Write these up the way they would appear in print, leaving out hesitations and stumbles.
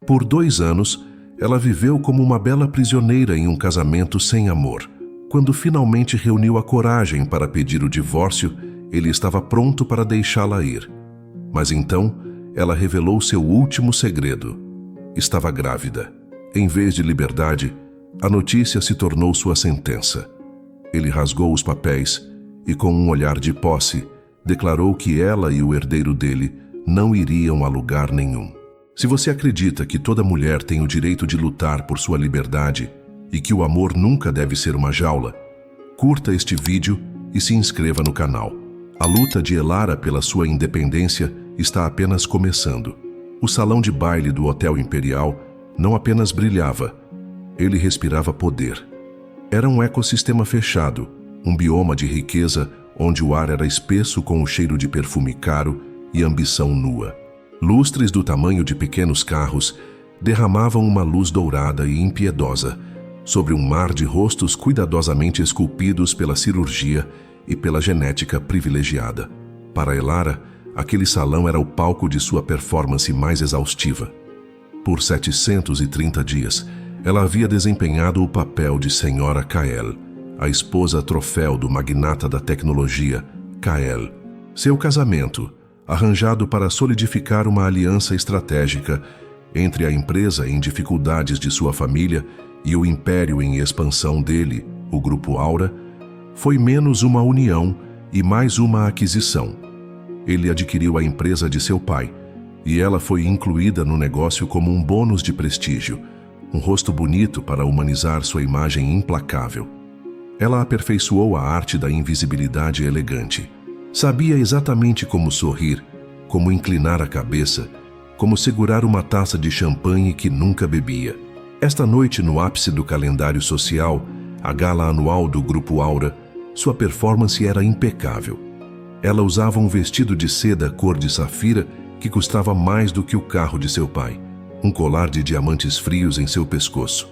Por 2 anos, ela viveu como uma bela prisioneira em um casamento sem amor. Quando finalmente reuniu a coragem para pedir o divórcio, ele estava pronto para deixá-la ir. Mas então, ela revelou seu último segredo. Estava grávida. Em vez de liberdade, a notícia se tornou sua sentença. Ele rasgou os papéis e, com um olhar de posse, declarou que ela e o herdeiro dele não iriam a lugar nenhum. Se você acredita que toda mulher tem o direito de lutar por sua liberdade e que o amor nunca deve ser uma jaula, curta este vídeo e se inscreva no canal. A luta de Elara pela sua independência está apenas começando. O salão de baile do Hotel Imperial não apenas brilhava, ele respirava poder. Era um ecossistema fechado, um bioma de riqueza onde o ar era espesso com o cheiro de perfume caro e ambição nua. Lustres do tamanho de pequenos carros derramavam uma luz dourada e impiedosa sobre um mar de rostos cuidadosamente esculpidos pela cirurgia e pela genética privilegiada. Para Elara, aquele salão era o palco de sua performance mais exaustiva. Por 730 dias, ela havia desempenhado o papel de Senhora Kael, a esposa troféu do magnata da tecnologia, Kael. Seu casamento, arranjado para solidificar uma aliança estratégica entre a empresa em dificuldades de sua família e o império em expansão dele, o Grupo Aura, foi menos uma união e mais uma aquisição. Ele adquiriu a empresa de seu pai, e ela foi incluída no negócio como um bônus de prestígio, um rosto bonito para humanizar sua imagem implacável. Ela aperfeiçoou a arte da invisibilidade elegante. Sabia exatamente como sorrir, como inclinar a cabeça, como segurar uma taça de champanhe que nunca bebia. Esta noite, no ápice do calendário social, a gala anual do Grupo Aura, sua performance era impecável. Ela usava um vestido de seda cor de safira que custava mais do que o carro de seu pai, um colar de diamantes frios em seu pescoço.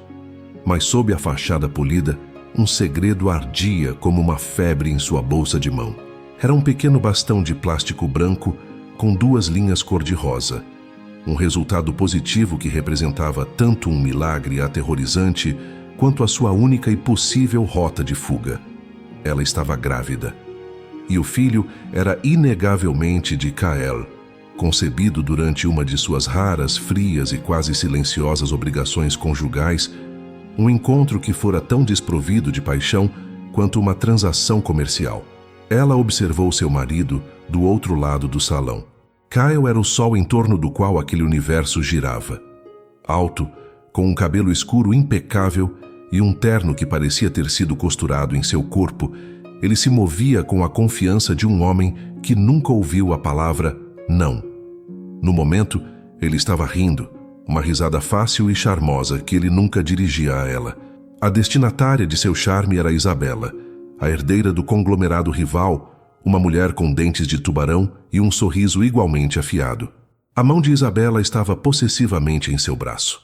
Mas sob a fachada polida, um segredo ardia como uma febre em sua bolsa de mão. Era um pequeno bastão de plástico branco com 2 linhas cor-de-rosa, um resultado positivo que representava tanto um milagre aterrorizante quanto a sua única e possível rota de fuga. Ela estava grávida. E o filho era inegavelmente de Kael, concebido durante uma de suas raras, frias e quase silenciosas obrigações conjugais, um encontro que fora tão desprovido de paixão quanto uma transação comercial. Ela observou seu marido do outro lado do salão. Kael era o sol em torno do qual aquele universo girava. Alto, com um cabelo escuro impecável e um terno que parecia ter sido costurado em seu corpo, ele se movia com a confiança de um homem que nunca ouviu a palavra não. No momento, ele estava rindo, uma risada fácil e charmosa que ele nunca dirigia a ela. A destinatária de seu charme era Isabela, a herdeira do conglomerado rival, uma mulher com dentes de tubarão e um sorriso igualmente afiado. A mão de Isabela estava possessivamente em seu braço.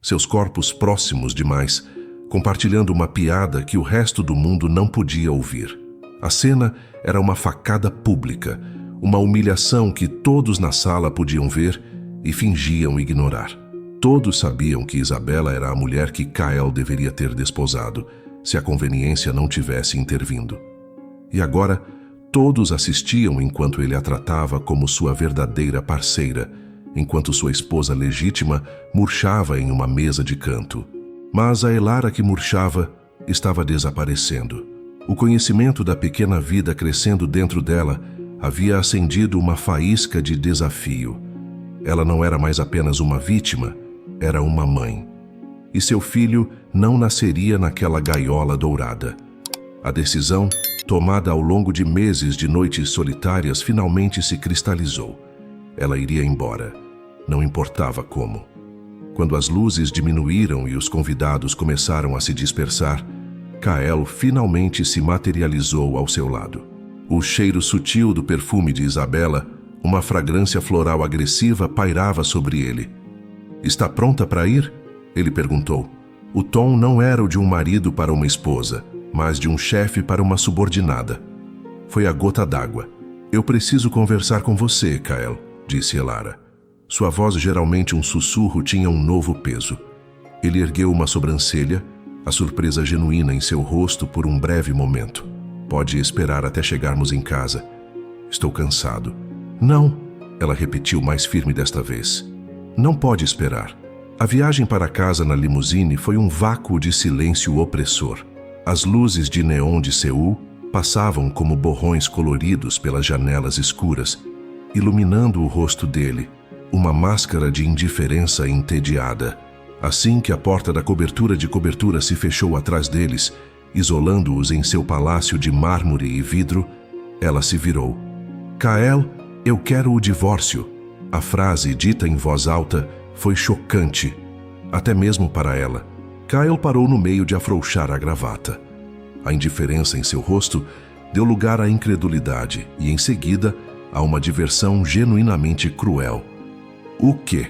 Seus corpos próximos demais, compartilhando uma piada que o resto do mundo não podia ouvir. A cena era uma facada pública, uma humilhação que todos na sala podiam ver e fingiam ignorar. Todos sabiam que Isabela era a mulher que Kael deveria ter desposado, se a conveniência não tivesse intervindo. E agora, todos assistiam enquanto ele a tratava como sua verdadeira parceira, enquanto sua esposa legítima murchava em uma mesa de canto. Mas a Elara que murchava estava desaparecendo. O conhecimento da pequena vida crescendo dentro dela havia acendido uma faísca de desafio. Ela não era mais apenas uma vítima, era uma mãe. E seu filho não nasceria naquela gaiola dourada. A decisão, tomada ao longo de meses de noites solitárias, finalmente se cristalizou. Ela iria embora, não importava como. Quando as luzes diminuíram e os convidados começaram a se dispersar, Kael finalmente se materializou ao seu lado. O cheiro sutil do perfume de Isabela, uma fragrância floral agressiva, pairava sobre ele. "Está pronta para ir?" ele perguntou. O tom não era o de um marido para uma esposa, mas de um chefe para uma subordinada. Foi a gota d'água. "Eu preciso conversar com você, Kael", disse Elara. Sua voz, geralmente um sussurro, tinha um novo peso. Ele ergueu uma sobrancelha, a surpresa genuína em seu rosto por um breve momento. Pode esperar até chegarmos em casa. Estou cansado. Não, ela repetiu mais firme desta vez. Não pode esperar. A viagem para casa na limusine foi um vácuo de silêncio opressor. As luzes de neon de Seul passavam como borrões coloridos pelas janelas escuras, iluminando o rosto dele, uma máscara de indiferença entediada. Assim que a porta da cobertura de cobertura se fechou atrás deles, isolando-os em seu palácio de mármore e vidro, ela se virou. Kael, eu quero o divórcio. A frase, dita em voz alta, foi chocante, até mesmo para ela. Kael parou no meio de afrouxar a gravata. A indiferença em seu rosto deu lugar à incredulidade e, em seguida, a uma diversão genuinamente cruel. O quê?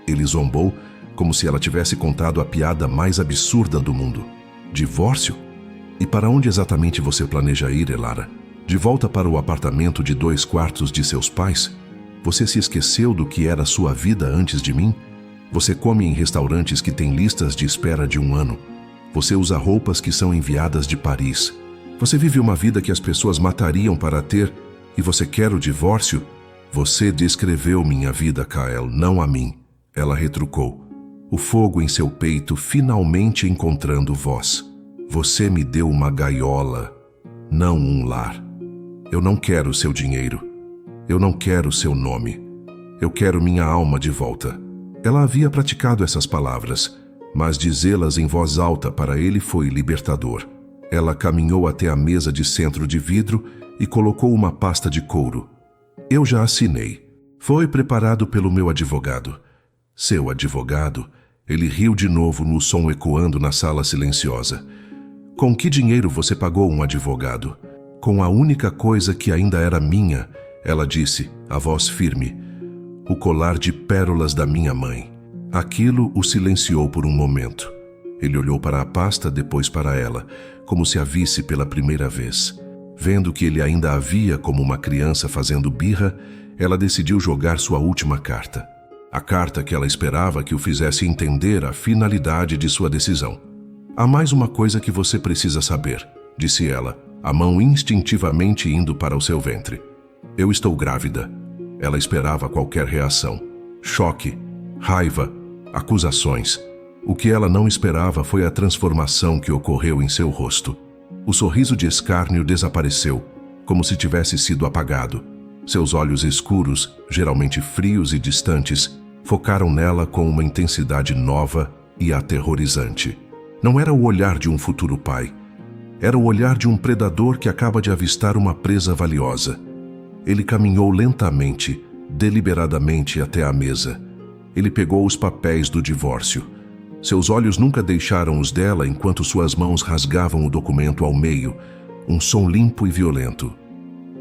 Ele zombou, como se ela tivesse contado a piada mais absurda do mundo. Divórcio? E para onde exatamente você planeja ir, Elara? De volta para o apartamento de 2 quartos de seus pais? Você se esqueceu do que era sua vida antes de mim? Você come em restaurantes que têm listas de espera de 1 ano. Você usa roupas que são enviadas de Paris. Você vive uma vida que as pessoas matariam para ter, e você quer o divórcio? Você descreveu minha vida, Kael, não a mim. Ela retrucou, o fogo em seu peito finalmente encontrando voz. Você me deu uma gaiola, não um lar. Eu não quero seu dinheiro. Eu não quero seu nome. Eu quero minha alma de volta. Ela havia praticado essas palavras, mas dizê-las em voz alta para ele foi libertador. Ela caminhou até a mesa de centro de vidro e colocou uma pasta de couro. Eu já assinei. Foi preparado pelo meu advogado. Seu advogado? Ele riu de novo no som ecoando na sala silenciosa. Com que dinheiro você pagou um advogado? Com a única coisa que ainda era minha, ela disse, a voz firme. O colar de pérolas da minha mãe. Aquilo o silenciou por um momento. Ele olhou para a pasta, depois para ela, como se a visse pela primeira vez. Vendo que ele ainda a via como uma criança fazendo birra, ela decidiu jogar sua última carta. A carta que ela esperava que o fizesse entender a finalidade de sua decisão. Há mais uma coisa que você precisa saber, disse ela, a mão instintivamente indo para o seu ventre. Eu estou grávida. Ela esperava qualquer reação. Choque, raiva, acusações. O que ela não esperava foi a transformação que ocorreu em seu rosto. O sorriso de escárnio desapareceu, como se tivesse sido apagado. Seus olhos escuros, geralmente frios e distantes, focaram nela com uma intensidade nova e aterrorizante. Não era o olhar de um futuro pai. Era o olhar de um predador que acaba de avistar uma presa valiosa. Ele caminhou lentamente, deliberadamente até a mesa. Ele pegou os papéis do divórcio. Seus olhos nunca deixaram os dela enquanto suas mãos rasgavam o documento ao meio, um som limpo e violento.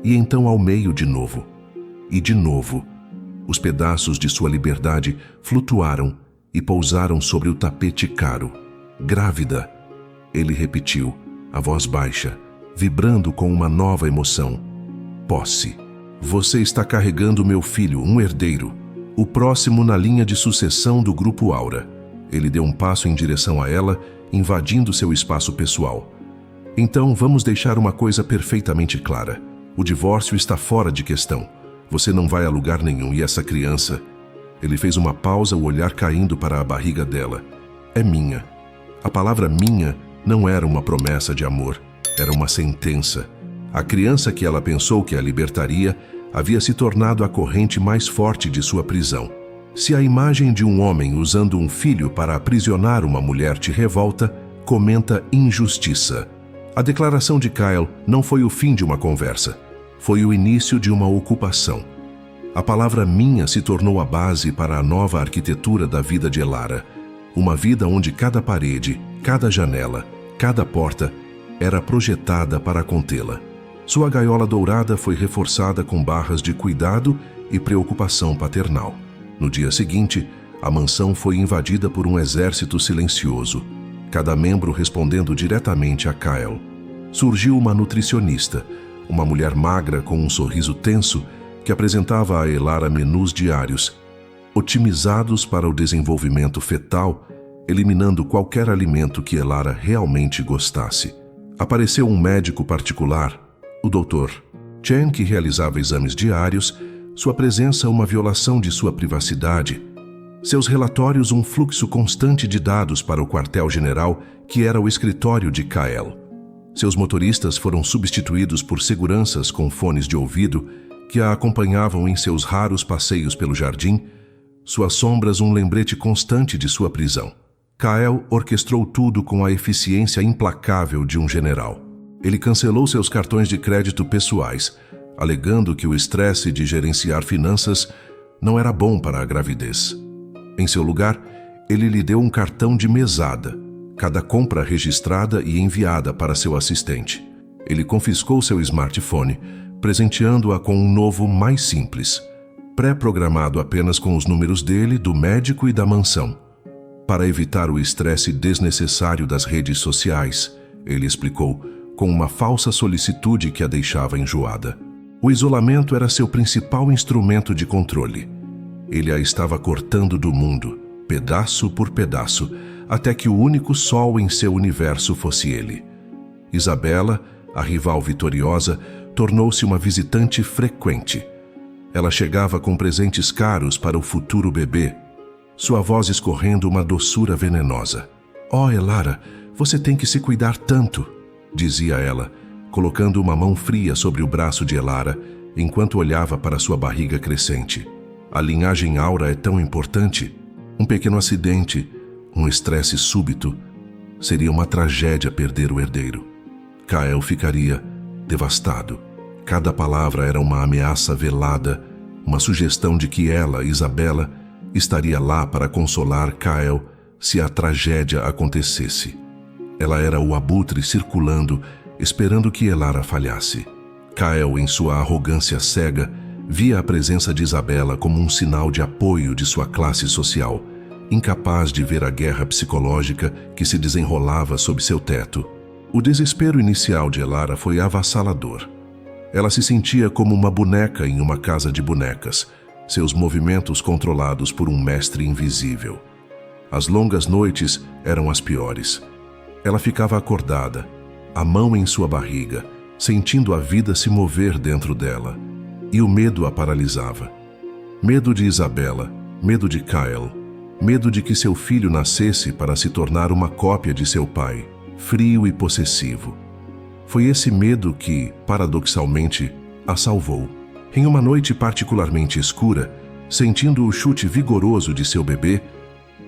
E então ao meio de novo. E de novo. Os pedaços de sua liberdade flutuaram e pousaram sobre o tapete caro. Grávida. Ele repetiu, a voz baixa, vibrando com uma nova emoção. Posse. Você está carregando meu filho, um herdeiro, o próximo na linha de sucessão do Grupo Aura. Ele deu um passo em direção a ela, invadindo seu espaço pessoal. Então vamos deixar uma coisa perfeitamente clara. O divórcio está fora de questão. Você não vai a lugar nenhum e essa criança... Ele fez uma pausa, o olhar caindo para a barriga dela. É minha. A palavra minha não era uma promessa de amor, era uma sentença. A criança que ela pensou que a libertaria havia se tornado a corrente mais forte de sua prisão. Se a imagem de um homem usando um filho para aprisionar uma mulher te revolta, comenta injustiça. A declaração de Kyle não foi o fim de uma conversa, foi o início de uma ocupação. A palavra minha se tornou a base para a nova arquitetura da vida de Elara. Uma vida onde cada parede, cada janela, cada porta era projetada para contê-la. Sua gaiola dourada foi reforçada com barras de cuidado e preocupação paternal. No dia seguinte, a mansão foi invadida por um exército silencioso, cada membro respondendo diretamente a Kyle. Surgiu uma nutricionista, uma mulher magra com um sorriso tenso que apresentava a Elara menus diários. otimizados para o desenvolvimento fetal, eliminando qualquer alimento que Elara realmente gostasse. Apareceu um médico particular, o Dr. Chen, que realizava exames diários, sua presença uma violação de sua privacidade, seus relatórios um fluxo constante de dados para o quartel-general, que era o escritório de Kael. Seus motoristas foram substituídos por seguranças com fones de ouvido que a acompanhavam em seus raros passeios pelo jardim, suas sombras um lembrete constante de sua prisão. Kael orquestrou tudo com a eficiência implacável de um general. Ele cancelou seus cartões de crédito pessoais, alegando que o estresse de gerenciar finanças não era bom para a gravidez. Em seu lugar, ele lhe deu um cartão de mesada, cada compra registrada e enviada para seu assistente. Ele confiscou seu smartphone, presenteando-a com um novo mais simples, pré-programado apenas com os números dele, do médico e da mansão. Para evitar o estresse desnecessário das redes sociais, ele explicou, com uma falsa solicitude que a deixava enjoada. O isolamento era seu principal instrumento de controle. Ele a estava cortando do mundo, pedaço por pedaço, até que o único sol em seu universo fosse ele. Isabela, a rival vitoriosa, tornou-se uma visitante frequente. Ela chegava com presentes caros para o futuro bebê, sua voz escorrendo uma doçura venenosa. «Oh, Elara, você tem que se cuidar tanto», dizia ela, colocando uma mão fria sobre o braço de Elara, enquanto olhava para sua barriga crescente. A linhagem Aura é tão importante. Um pequeno acidente, um estresse súbito, seria uma tragédia perder o herdeiro. Kael ficaria devastado. Cada palavra era uma ameaça velada, uma sugestão de que ela, Isabela, estaria lá para consolar Kael se a tragédia acontecesse. Ela era o abutre circulando, esperando que Elara falhasse. Kael, em sua arrogância cega, via a presença de Isabela como um sinal de apoio de sua classe social, incapaz de ver a guerra psicológica que se desenrolava sob seu teto. O desespero inicial de Elara foi avassalador. Ela se sentia como uma boneca em uma casa de bonecas, seus movimentos controlados por um mestre invisível. As longas noites eram as piores. Ela ficava acordada, a mão em sua barriga, sentindo a vida se mover dentro dela, e o medo a paralisava. Medo de Isabela, medo de Kael, medo de que seu filho nascesse para se tornar uma cópia de seu pai, frio e possessivo. Foi esse medo que, paradoxalmente, a salvou. Em uma noite particularmente escura, sentindo o chute vigoroso de seu bebê,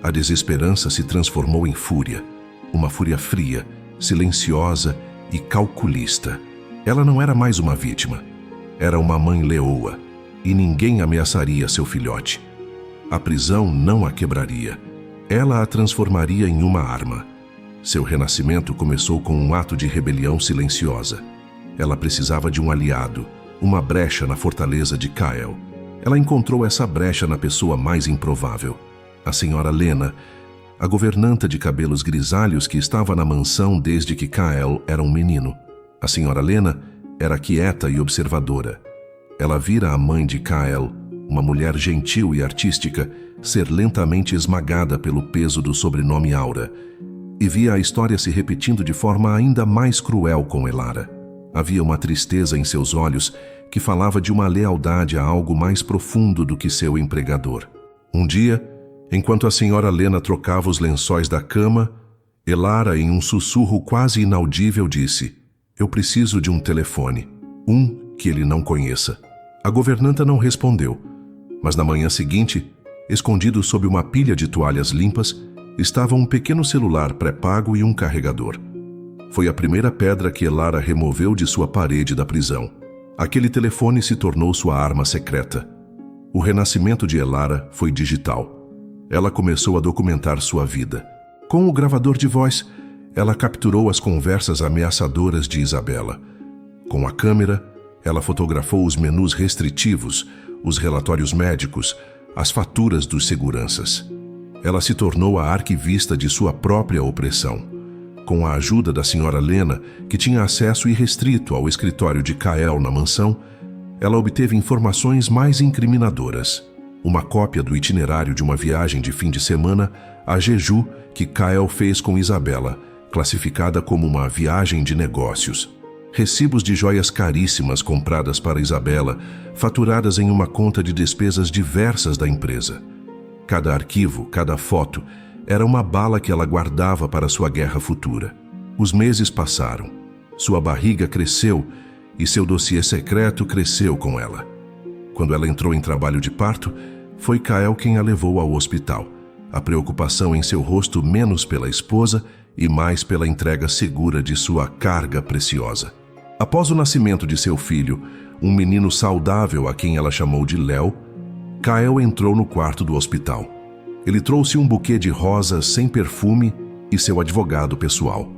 a desesperança se transformou em fúria, uma fúria fria, silenciosa e calculista. Ela não era mais uma vítima. Era uma mãe leoa, e ninguém ameaçaria seu filhote. A prisão não a quebraria. Ela a transformaria em uma arma. Seu renascimento começou com um ato de rebelião silenciosa. Ela precisava de um aliado, uma brecha na fortaleza de Kael. Ela encontrou essa brecha na pessoa mais improvável, a senhora Lena, a governanta de cabelos grisalhos que estava na mansão desde que Kael era um menino. A senhora Lena era quieta e observadora. Ela vira a mãe de Kael, uma mulher gentil e artística, ser lentamente esmagada pelo peso do sobrenome Aura, e via a história se repetindo de forma ainda mais cruel com Elara. Havia uma tristeza em seus olhos que falava de uma lealdade a algo mais profundo do que seu empregador. Um dia, enquanto a senhora Lena trocava os lençóis da cama, Elara, em um sussurro quase inaudível, disse: «Eu preciso de um telefone, um que ele não conheça». A governanta não respondeu, mas na manhã seguinte, escondido sob uma pilha de toalhas limpas, estava um pequeno celular pré-pago e um carregador. Foi a primeira pedra que Elara removeu de sua parede da prisão. Aquele telefone se tornou sua arma secreta. O renascimento de Elara foi digital. Ela começou a documentar sua vida. Com o gravador de voz, ela capturou as conversas ameaçadoras de Isabela. Com a câmera, ela fotografou os menus restritivos, os relatórios médicos, as faturas dos seguranças. Ela se tornou a arquivista de sua própria opressão. Com a ajuda da senhora Lena, que tinha acesso irrestrito ao escritório de Kael na mansão, ela obteve informações mais incriminadoras. uma cópia do itinerário de uma viagem de fim de semana a Jeju que Kyle fez com Isabela, classificada como uma viagem de negócios. Recibos de joias caríssimas compradas para Isabela, faturadas em uma conta de despesas diversas da empresa. Cada arquivo, cada foto, era uma bala que ela guardava para sua guerra futura. Os meses passaram. Sua barriga cresceu e seu dossiê secreto cresceu com ela. Quando ela entrou em trabalho de parto, foi Kyle quem a levou ao hospital. A preocupação em seu rosto menos pela esposa e mais pela entrega segura de sua carga preciosa. Após o nascimento de seu filho, um menino saudável a quem ela chamou de Léo, Kyle entrou no quarto do hospital. Ele trouxe um buquê de rosas sem perfume e seu advogado pessoal.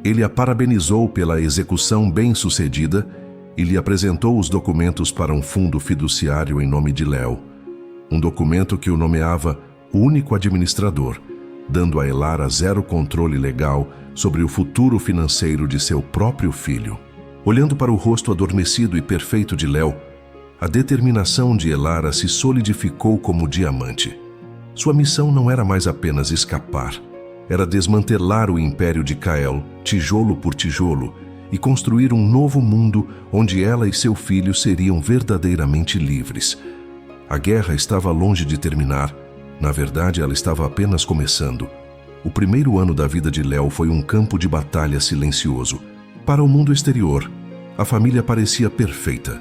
Ele a parabenizou pela execução bem-sucedida e lhe apresentou os documentos para um fundo fiduciário em nome de Léo. Um documento que o nomeava o único administrador, dando a Elara zero controle legal sobre o futuro financeiro de seu próprio filho. Olhando para o rosto adormecido e perfeito de Léo, a determinação de Elara se solidificou como diamante. Sua missão não era mais apenas escapar, era desmantelar o império de Kyle, tijolo por tijolo, e construir um novo mundo onde ela e seu filho seriam verdadeiramente livres. A guerra estava longe de terminar. Na verdade, ela estava apenas começando. O primeiro ano da vida de Léo foi um campo de batalha silencioso. Para o mundo exterior, a família parecia perfeita.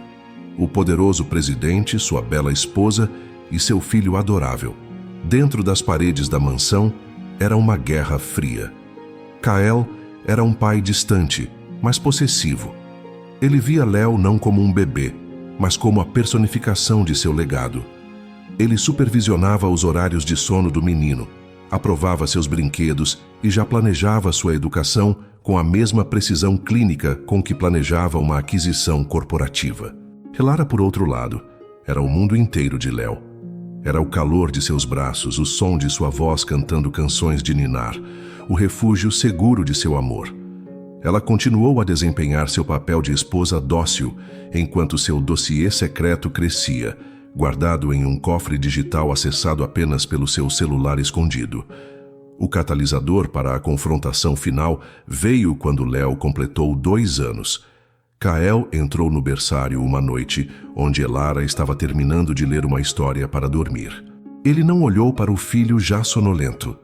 O poderoso presidente, sua bela esposa e seu filho adorável. Dentro das paredes da mansão, era uma guerra fria. Kyle era um pai distante, mas possessivo. Ele via Léo não como um bebê, mas como a personificação de seu legado. Ele supervisionava os horários de sono do menino, aprovava seus brinquedos e já planejava sua educação com a mesma precisão clínica com que planejava uma aquisição corporativa. Elara, por outro lado, era o mundo inteiro de Léo. Era o calor de seus braços, o som de sua voz cantando canções de ninar, o refúgio seguro de seu amor. Ela continuou a desempenhar seu papel de esposa dócil, enquanto seu dossiê secreto crescia, guardado em um cofre digital acessado apenas pelo seu celular escondido. O catalisador para a confrontação final veio quando Léo completou 2 anos. Kyle entrou no berçário uma noite, onde Elara estava terminando de ler uma história para dormir. Ele não olhou para o filho já sonolento.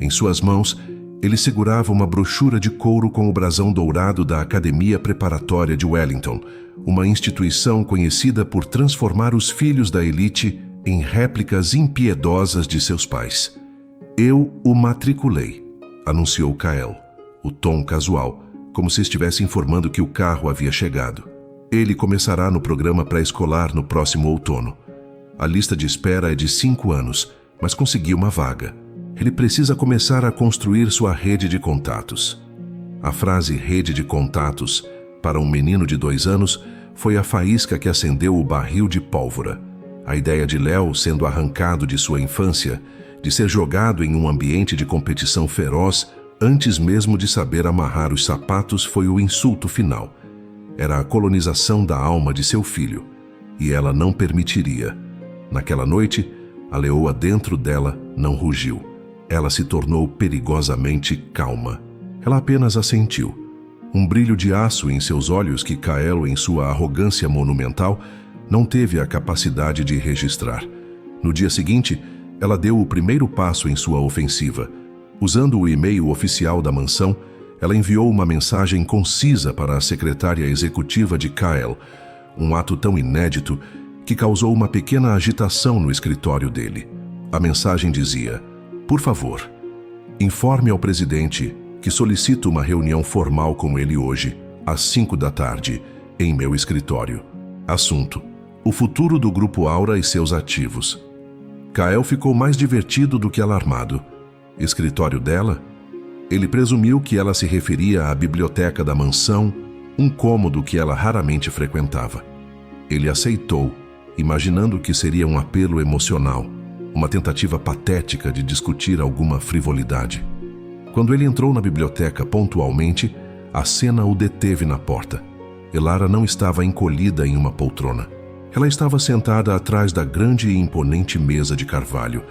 Em suas mãos, ele segurava uma brochura de couro com o brasão dourado da Academia Preparatória de Wellington, uma instituição conhecida por transformar os filhos da elite em réplicas impiedosas de seus pais. "Eu o matriculei", anunciou Kyle, o tom casual, como se estivesse informando que o carro havia chegado. "Ele começará no programa pré-escolar no próximo outono. A lista de espera é de 5 anos, mas conseguiu uma vaga. Ele precisa começar a construir sua rede de contatos." A frase "rede de contatos" para um menino de 2 anos foi a faísca que acendeu o barril de pólvora. A ideia de Léo sendo arrancado de sua infância, de ser jogado em um ambiente de competição feroz antes mesmo de saber amarrar os sapatos, foi o insulto final. Era a colonização da alma de seu filho, e ela não permitiria. Naquela noite, a leoa dentro dela não rugiu. Ela se tornou perigosamente calma. Ela apenas assentiu. Um brilho de aço em seus olhos que Kyle, em sua arrogância monumental, não teve a capacidade de registrar. No dia seguinte, ela deu o primeiro passo em sua ofensiva. Usando o e-mail oficial da mansão, ela enviou uma mensagem concisa para a secretária executiva de Kyle, um ato tão inédito que causou uma pequena agitação no escritório dele. A mensagem dizia: "Por favor, informe ao presidente que solicito uma reunião formal com ele hoje, às 5 da tarde, em meu escritório. Assunto: o futuro do Grupo Aura e seus ativos." Kyle ficou mais divertido do que alarmado. Escritório dela? Ele presumiu que ela se referia à biblioteca da mansão, um cômodo que ela raramente frequentava. Ele aceitou, imaginando que seria um apelo emocional, uma tentativa patética de discutir alguma frivolidade. Quando ele entrou na biblioteca pontualmente, a cena o deteve na porta. Elara não estava encolhida em uma poltrona. Ela estava sentada atrás da grande e imponente mesa de carvalho,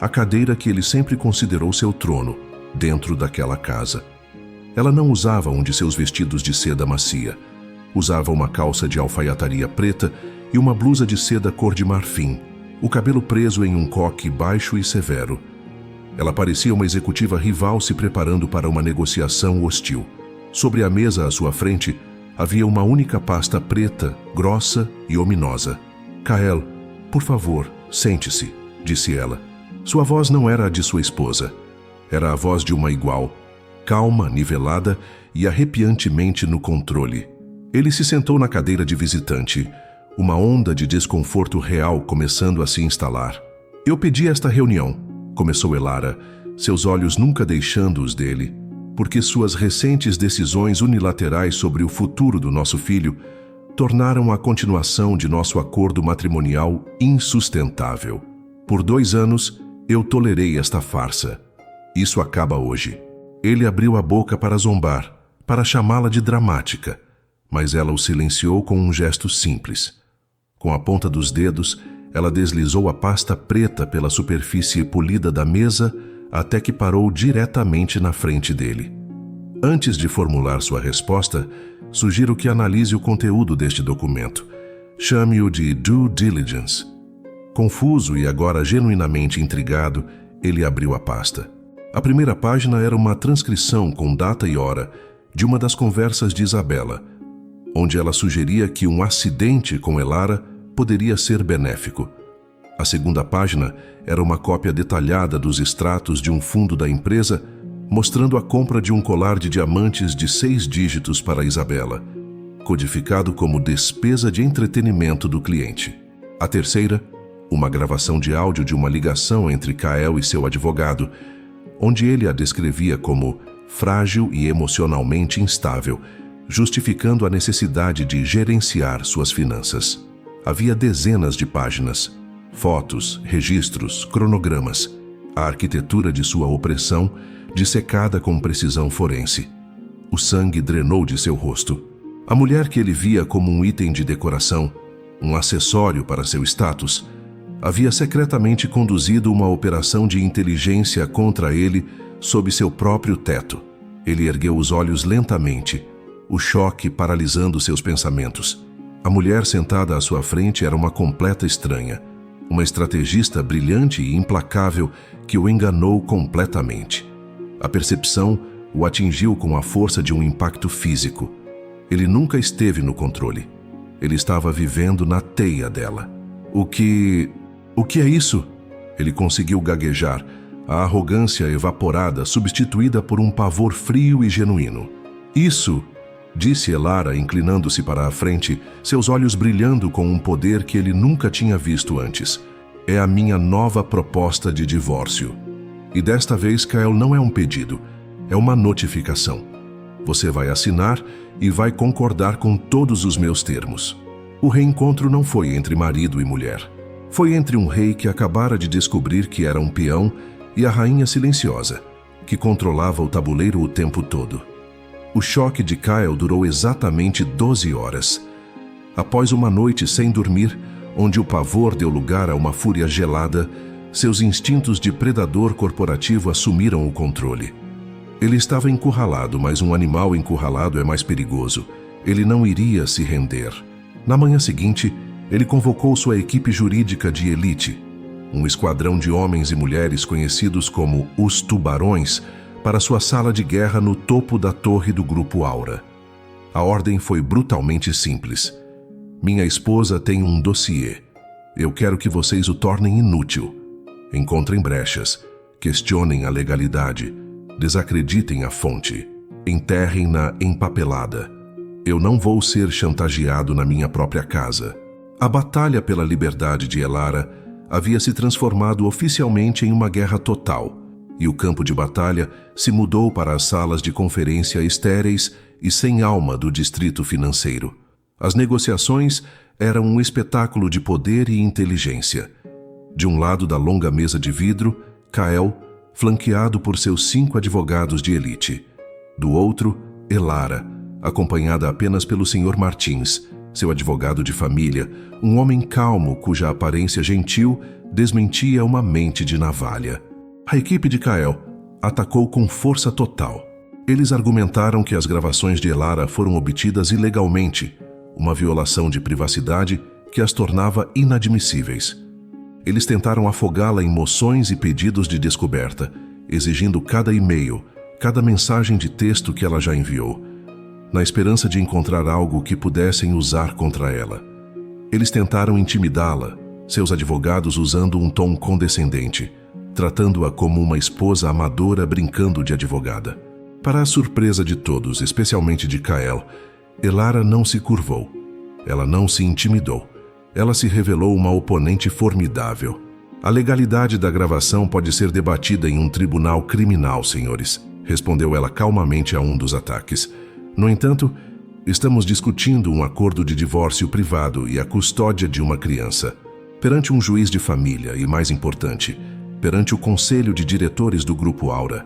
a cadeira que ele sempre considerou seu trono, dentro daquela casa. Ela não usava um de seus vestidos de seda macia. Usava uma calça de alfaiataria preta e uma blusa de seda cor de marfim, o cabelo preso em um coque baixo e severo. Ela parecia uma executiva rival se preparando para uma negociação hostil. Sobre a mesa à sua frente, havia uma única pasta preta, grossa e ominosa. "Kael, por favor, sente-se", disse ela. Sua voz não era a de sua esposa. Era a voz de uma igual, calma, nivelada e arrepiantemente no controle. Ele se sentou na cadeira de visitante, uma onda de desconforto real começando a se instalar. "Eu pedi esta reunião", começou Elara, seus olhos nunca deixando os dele, "porque suas recentes decisões unilaterais sobre o futuro do nosso filho tornaram a continuação de nosso acordo matrimonial insustentável. Por 2 anos, eu tolerei esta farsa. Isso acaba hoje." Ele abriu a boca para zombar, para chamá-la de dramática, mas ela o silenciou com um gesto simples. Com a ponta dos dedos, ela deslizou a pasta preta pela superfície polida da mesa até que parou diretamente na frente dele. Antes de formular sua resposta, sugiro que analise o conteúdo deste documento. Chame-o de due diligence. Confuso e agora genuinamente intrigado, ele abriu a pasta. A primeira página era uma transcrição com data e hora de uma das conversas de Isabela, onde ela sugeria que um acidente com Elara poderia ser benéfico. A segunda página era uma cópia detalhada dos extratos de um fundo da empresa, mostrando a compra de um colar de diamantes de 6 dígitos para Isabela, codificado como despesa de entretenimento do cliente. A terceira, uma gravação de áudio de uma ligação entre Kael e seu advogado, onde ele a descrevia como frágil e emocionalmente instável, justificando a necessidade de gerenciar suas finanças. Havia dezenas de páginas, fotos, registros, cronogramas, a arquitetura de sua opressão dissecada com precisão forense. O sangue drenou de seu rosto. A mulher que ele via como um item de decoração, um acessório para seu status, havia secretamente conduzido uma operação de inteligência contra ele sob seu próprio teto. Ele ergueu os olhos lentamente, o choque paralisando seus pensamentos. A mulher sentada à sua frente era uma completa estranha, uma estrategista brilhante e implacável que o enganou completamente. A percepção o atingiu com a força de um impacto físico. Ele nunca esteve no controle. Ele estava vivendo na teia dela. O que é isso?" Ele conseguiu gaguejar, a arrogância evaporada substituída por um pavor frio e genuíno. "Isso", disse Elara, inclinando-se para a frente, seus olhos brilhando com um poder que ele nunca tinha visto antes. "É a minha nova proposta de divórcio. E desta vez, Kael, não é um pedido, é uma notificação. Você vai assinar e vai concordar com todos os meus termos." O reencontro não foi entre marido e mulher. Foi entre um rei que acabara de descobrir que era um peão e a rainha silenciosa, que controlava o tabuleiro o tempo todo. O choque de Kael durou exatamente 12 horas. Após uma noite sem dormir, onde o pavor deu lugar a uma fúria gelada, seus instintos de predador corporativo assumiram o controle. Ele estava encurralado, mas um animal encurralado é mais perigoso. Ele não iria se render. Na manhã seguinte, ele convocou sua equipe jurídica de elite, um esquadrão de homens e mulheres conhecidos como os Tubarões, para sua sala de guerra no topo da torre do Grupo Aura. A ordem foi brutalmente simples. "Minha esposa tem um dossiê. Eu quero que vocês o tornem inútil. Encontrem brechas, questionem a legalidade, desacreditem a fonte, enterrem-na empapelada. Eu não vou ser chantageado na minha própria casa." A batalha pela liberdade de Elara havia se transformado oficialmente em uma guerra total, e o campo de batalha se mudou para as salas de conferência estéreis e sem alma do distrito financeiro. As negociações eram um espetáculo de poder e inteligência. De um lado da longa mesa de vidro, Kael, flanqueado por seus 5 advogados de elite. Do outro, Elara, acompanhada apenas pelo Sr. Martins, Seu advogado de família, um homem calmo cuja aparência gentil desmentia uma mente de navalha. A equipe de Kyle atacou com força total. Eles argumentaram que as gravações de Elara foram obtidas ilegalmente, uma violação de privacidade que as tornava inadmissíveis. Eles tentaram afogá-la em moções e pedidos de descoberta, exigindo cada e-mail, cada mensagem de texto que ela já enviou, na esperança de encontrar algo que pudessem usar contra ela. Eles tentaram intimidá-la, seus advogados usando um tom condescendente, tratando-a como uma esposa amadora brincando de advogada. Para a surpresa de todos, especialmente de Kyle, Elara não se curvou. Ela não se intimidou. Ela se revelou uma oponente formidável. A legalidade da gravação pode ser debatida em um tribunal criminal, senhores, respondeu ela calmamente a um dos ataques. No entanto, estamos discutindo um acordo de divórcio privado e a custódia de uma criança, perante um juiz de família e, mais importante, perante o conselho de diretores do Grupo Aura.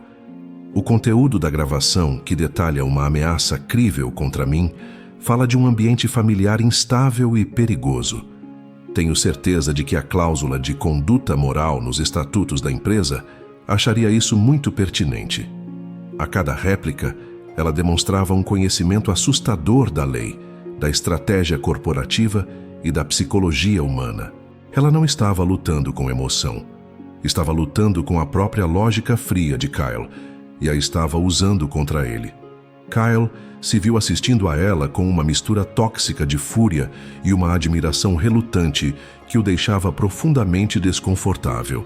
O conteúdo da gravação, que detalha uma ameaça crível contra mim, fala de um ambiente familiar instável e perigoso. Tenho certeza de que a cláusula de conduta moral nos estatutos da empresa acharia isso muito pertinente. A cada réplica, ela demonstrava um conhecimento assustador da lei, da estratégia corporativa e da psicologia humana. Ela não estava lutando com emoção. Estava lutando com a própria lógica fria de Kyle e a estava usando contra ele. Kyle se viu assistindo a ela com uma mistura tóxica de fúria e uma admiração relutante que o deixava profundamente desconfortável.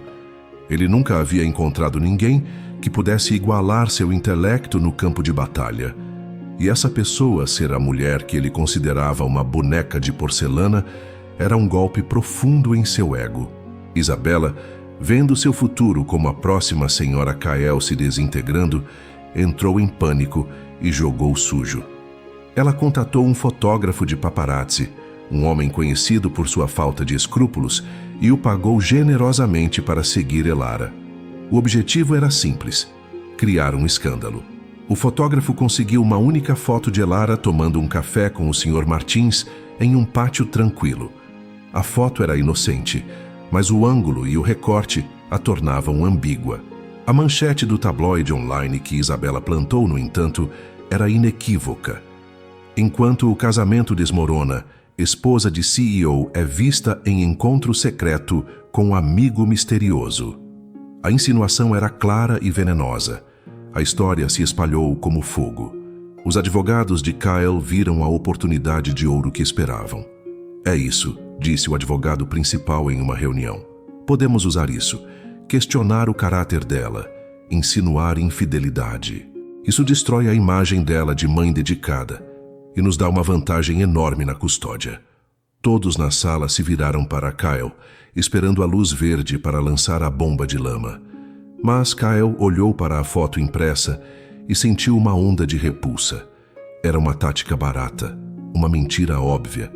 Ele nunca havia encontrado ninguém que pudesse igualar seu intelecto no campo de batalha. E essa pessoa ser a mulher que ele considerava uma boneca de porcelana era um golpe profundo em seu ego. Isabela, vendo seu futuro como a próxima senhora Kyle se desintegrando, entrou em pânico e jogou sujo. Ela contatou um fotógrafo de paparazzi, um homem conhecido por sua falta de escrúpulos, e o pagou generosamente para seguir Elara. O objetivo era simples: criar um escândalo. O fotógrafo conseguiu uma única foto de Elara tomando um café com o Sr. Martins em um pátio tranquilo. A foto era inocente, mas o ângulo e o recorte a tornavam ambígua. A manchete do tabloide online que Isabela plantou, no entanto, era inequívoca. Enquanto o casamento desmorona, esposa de CEO é vista em encontro secreto com amigo misterioso. A insinuação era clara e venenosa. A história se espalhou como fogo. Os advogados de Kyle viram a oportunidade de ouro que esperavam. É isso, disse o advogado principal em uma reunião. Podemos usar isso. Questionar o caráter dela, insinuar infidelidade. Isso destrói a imagem dela de mãe dedicada e nos dá uma vantagem enorme na custódia. Todos na sala se viraram para Kyle, esperando a luz verde para lançar a bomba de lama. Mas Kyle olhou para a foto impressa e sentiu uma onda de repulsa. Era uma tática barata, uma mentira óbvia.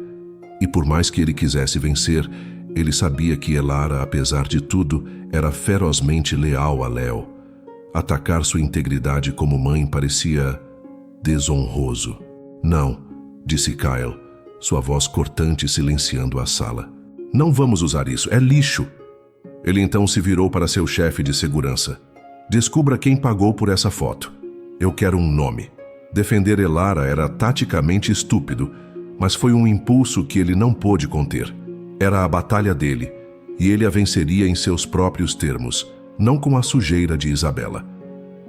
E por mais que ele quisesse vencer, ele sabia que Elara, apesar de tudo, era ferozmente leal a Léo. Atacar sua integridade como mãe parecia desonroso. Não, disse Kyle, sua voz cortante silenciando a sala. Não vamos usar isso, é lixo. Ele então se virou para seu chefe de segurança. Descubra quem pagou por essa foto. Eu quero um nome. Defender Elara era taticamente estúpido, mas foi um impulso que ele não pôde conter. Era a batalha dele, e ele a venceria em seus próprios termos, não com a sujeira de Isabela.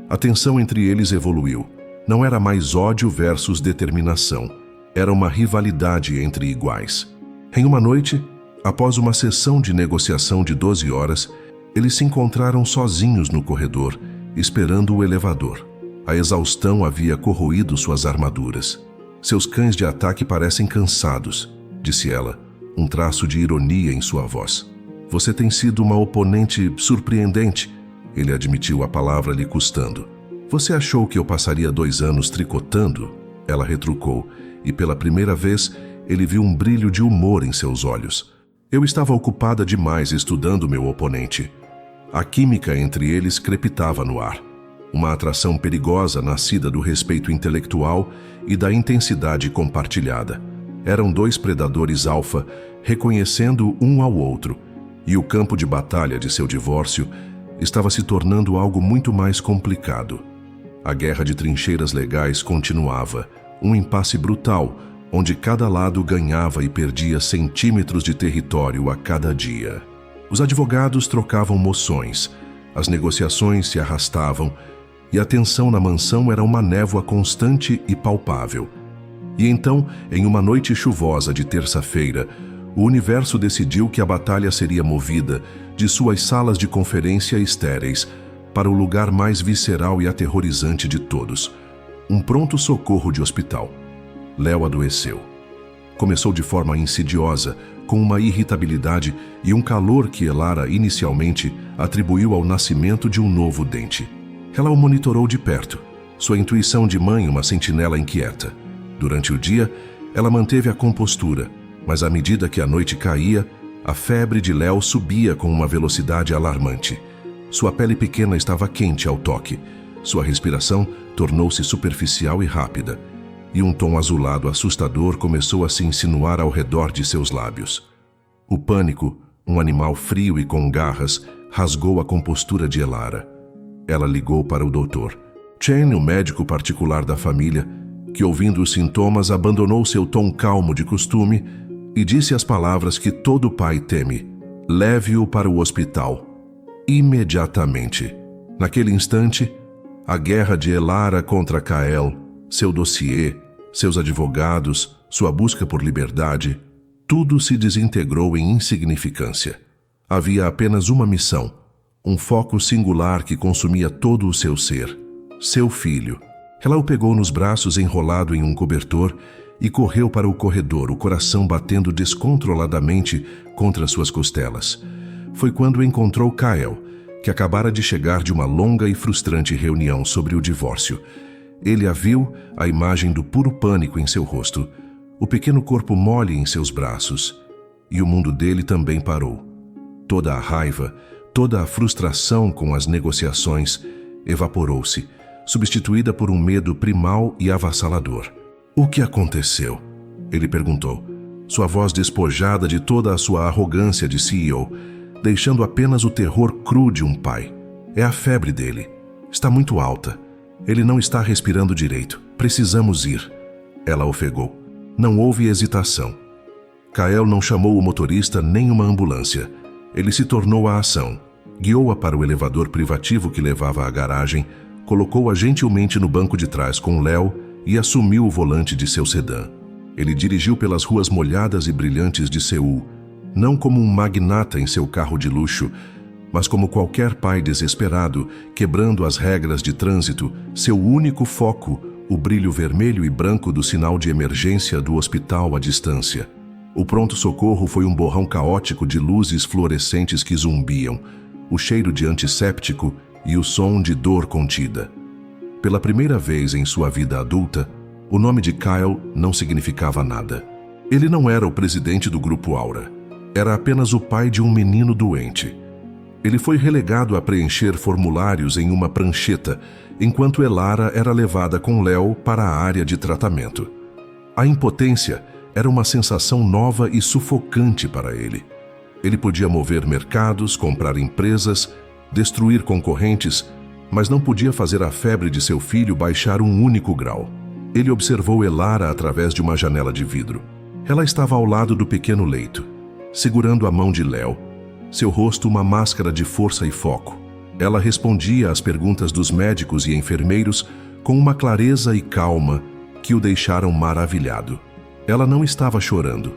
A tensão entre eles evoluiu. Não era mais ódio versus determinação. Era uma rivalidade entre iguais. Em uma noite, após uma sessão de negociação de 12 horas, eles se encontraram sozinhos no corredor, esperando o elevador. A exaustão havia corroído suas armaduras. Seus cães de ataque parecem cansados, disse ela, um traço de ironia em sua voz. Você tem sido uma oponente surpreendente, ele admitiu, a palavra lhe custando. Você achou que eu passaria 2 anos tricotando? Ela retrucou, e pela primeira vez ele viu um brilho de humor em seus olhos. Eu estava ocupada demais estudando meu oponente. A química entre eles crepitava no ar. Uma atração perigosa nascida do respeito intelectual e da intensidade compartilhada. Eram dois predadores alfa, reconhecendo um ao outro, e o campo de batalha de seu divórcio estava se tornando algo muito mais complicado. A guerra de trincheiras legais continuava, um impasse brutal, onde cada lado ganhava e perdia centímetros de território a cada dia. Os advogados trocavam moções, as negociações se arrastavam, e a tensão na mansão era uma névoa constante e palpável. E então, em uma noite chuvosa de terça-feira, o universo decidiu que a batalha seria movida de suas salas de conferência estéreis para o lugar mais visceral e aterrorizante de todos, um pronto-socorro de hospital. Léo adoeceu. Começou de forma insidiosa, com uma irritabilidade e um calor que Elara inicialmente atribuiu ao nascimento de um novo dente. Ela o monitorou de perto, sua intuição de mãe uma sentinela inquieta. Durante o dia, ela manteve a compostura, mas à medida que a noite caía, a febre de Léo subia com uma velocidade alarmante. Sua pele pequena estava quente ao toque, sua respiração tornou-se superficial e rápida, e um tom azulado assustador começou a se insinuar ao redor de seus lábios. O pânico, um animal frio e com garras, rasgou a compostura de Elara. Ela ligou para o doutor. Chen, o médico particular da família, que ouvindo os sintomas abandonou seu tom calmo de costume e disse as palavras que todo pai teme: leve-o para o hospital. Imediatamente. Naquele instante, a guerra de Elara contra Kael, seu dossiê, seus advogados, sua busca por liberdade, tudo se desintegrou em insignificância. Havia apenas uma missão, um foco singular que consumia todo o seu ser: seu filho. Ela o pegou nos braços enrolado em um cobertor e correu para o corredor, o coração batendo descontroladamente contra suas costelas. Foi quando encontrou Kael, que acabara de chegar de uma longa e frustrante reunião sobre o divórcio. Ele a viu, a imagem do puro pânico em seu rosto, o pequeno corpo mole em seus braços, e o mundo dele também parou. Toda a raiva, toda a frustração com as negociações evaporou-se, substituída por um medo primal e avassalador. O que aconteceu? Ele perguntou, sua voz despojada de toda a sua arrogância de CEO, deixando apenas o terror cru de um pai. É a febre dele. Está muito alta. Ele não está respirando direito. Precisamos ir. Ela ofegou. Não houve hesitação. Kael não chamou o motorista nem uma ambulância. Ele se tornou a ação. Guiou-a para o elevador privativo que levava à garagem, colocou-a gentilmente no banco de trás com Léo e assumiu o volante de seu sedã. Ele dirigiu pelas ruas molhadas e brilhantes de Seul, não como um magnata em seu carro de luxo, mas como qualquer pai desesperado, quebrando as regras de trânsito, seu único foco, o brilho vermelho e branco do sinal de emergência do hospital à distância. O pronto-socorro foi um borrão caótico de luzes fluorescentes que zumbiam, o cheiro de antisséptico e o som de dor contida. Pela primeira vez em sua vida adulta, o nome de Kyle não significava nada. Ele não era o presidente do Grupo Aura. Era apenas o pai de um menino doente. Ele foi relegado a preencher formulários em uma prancheta, enquanto Elara era levada com Léo para a área de tratamento. A impotência era uma sensação nova e sufocante para ele. Ele podia mover mercados, comprar empresas, destruir concorrentes, mas não podia fazer a febre de seu filho baixar um único grau. Ele observou Elara através de uma janela de vidro. Ela estava ao lado do pequeno leito, segurando a mão de Léo, seu rosto uma máscara de força e foco. Ela respondia às perguntas dos médicos e enfermeiros com uma clareza e calma que o deixaram maravilhado. Ela não estava chorando,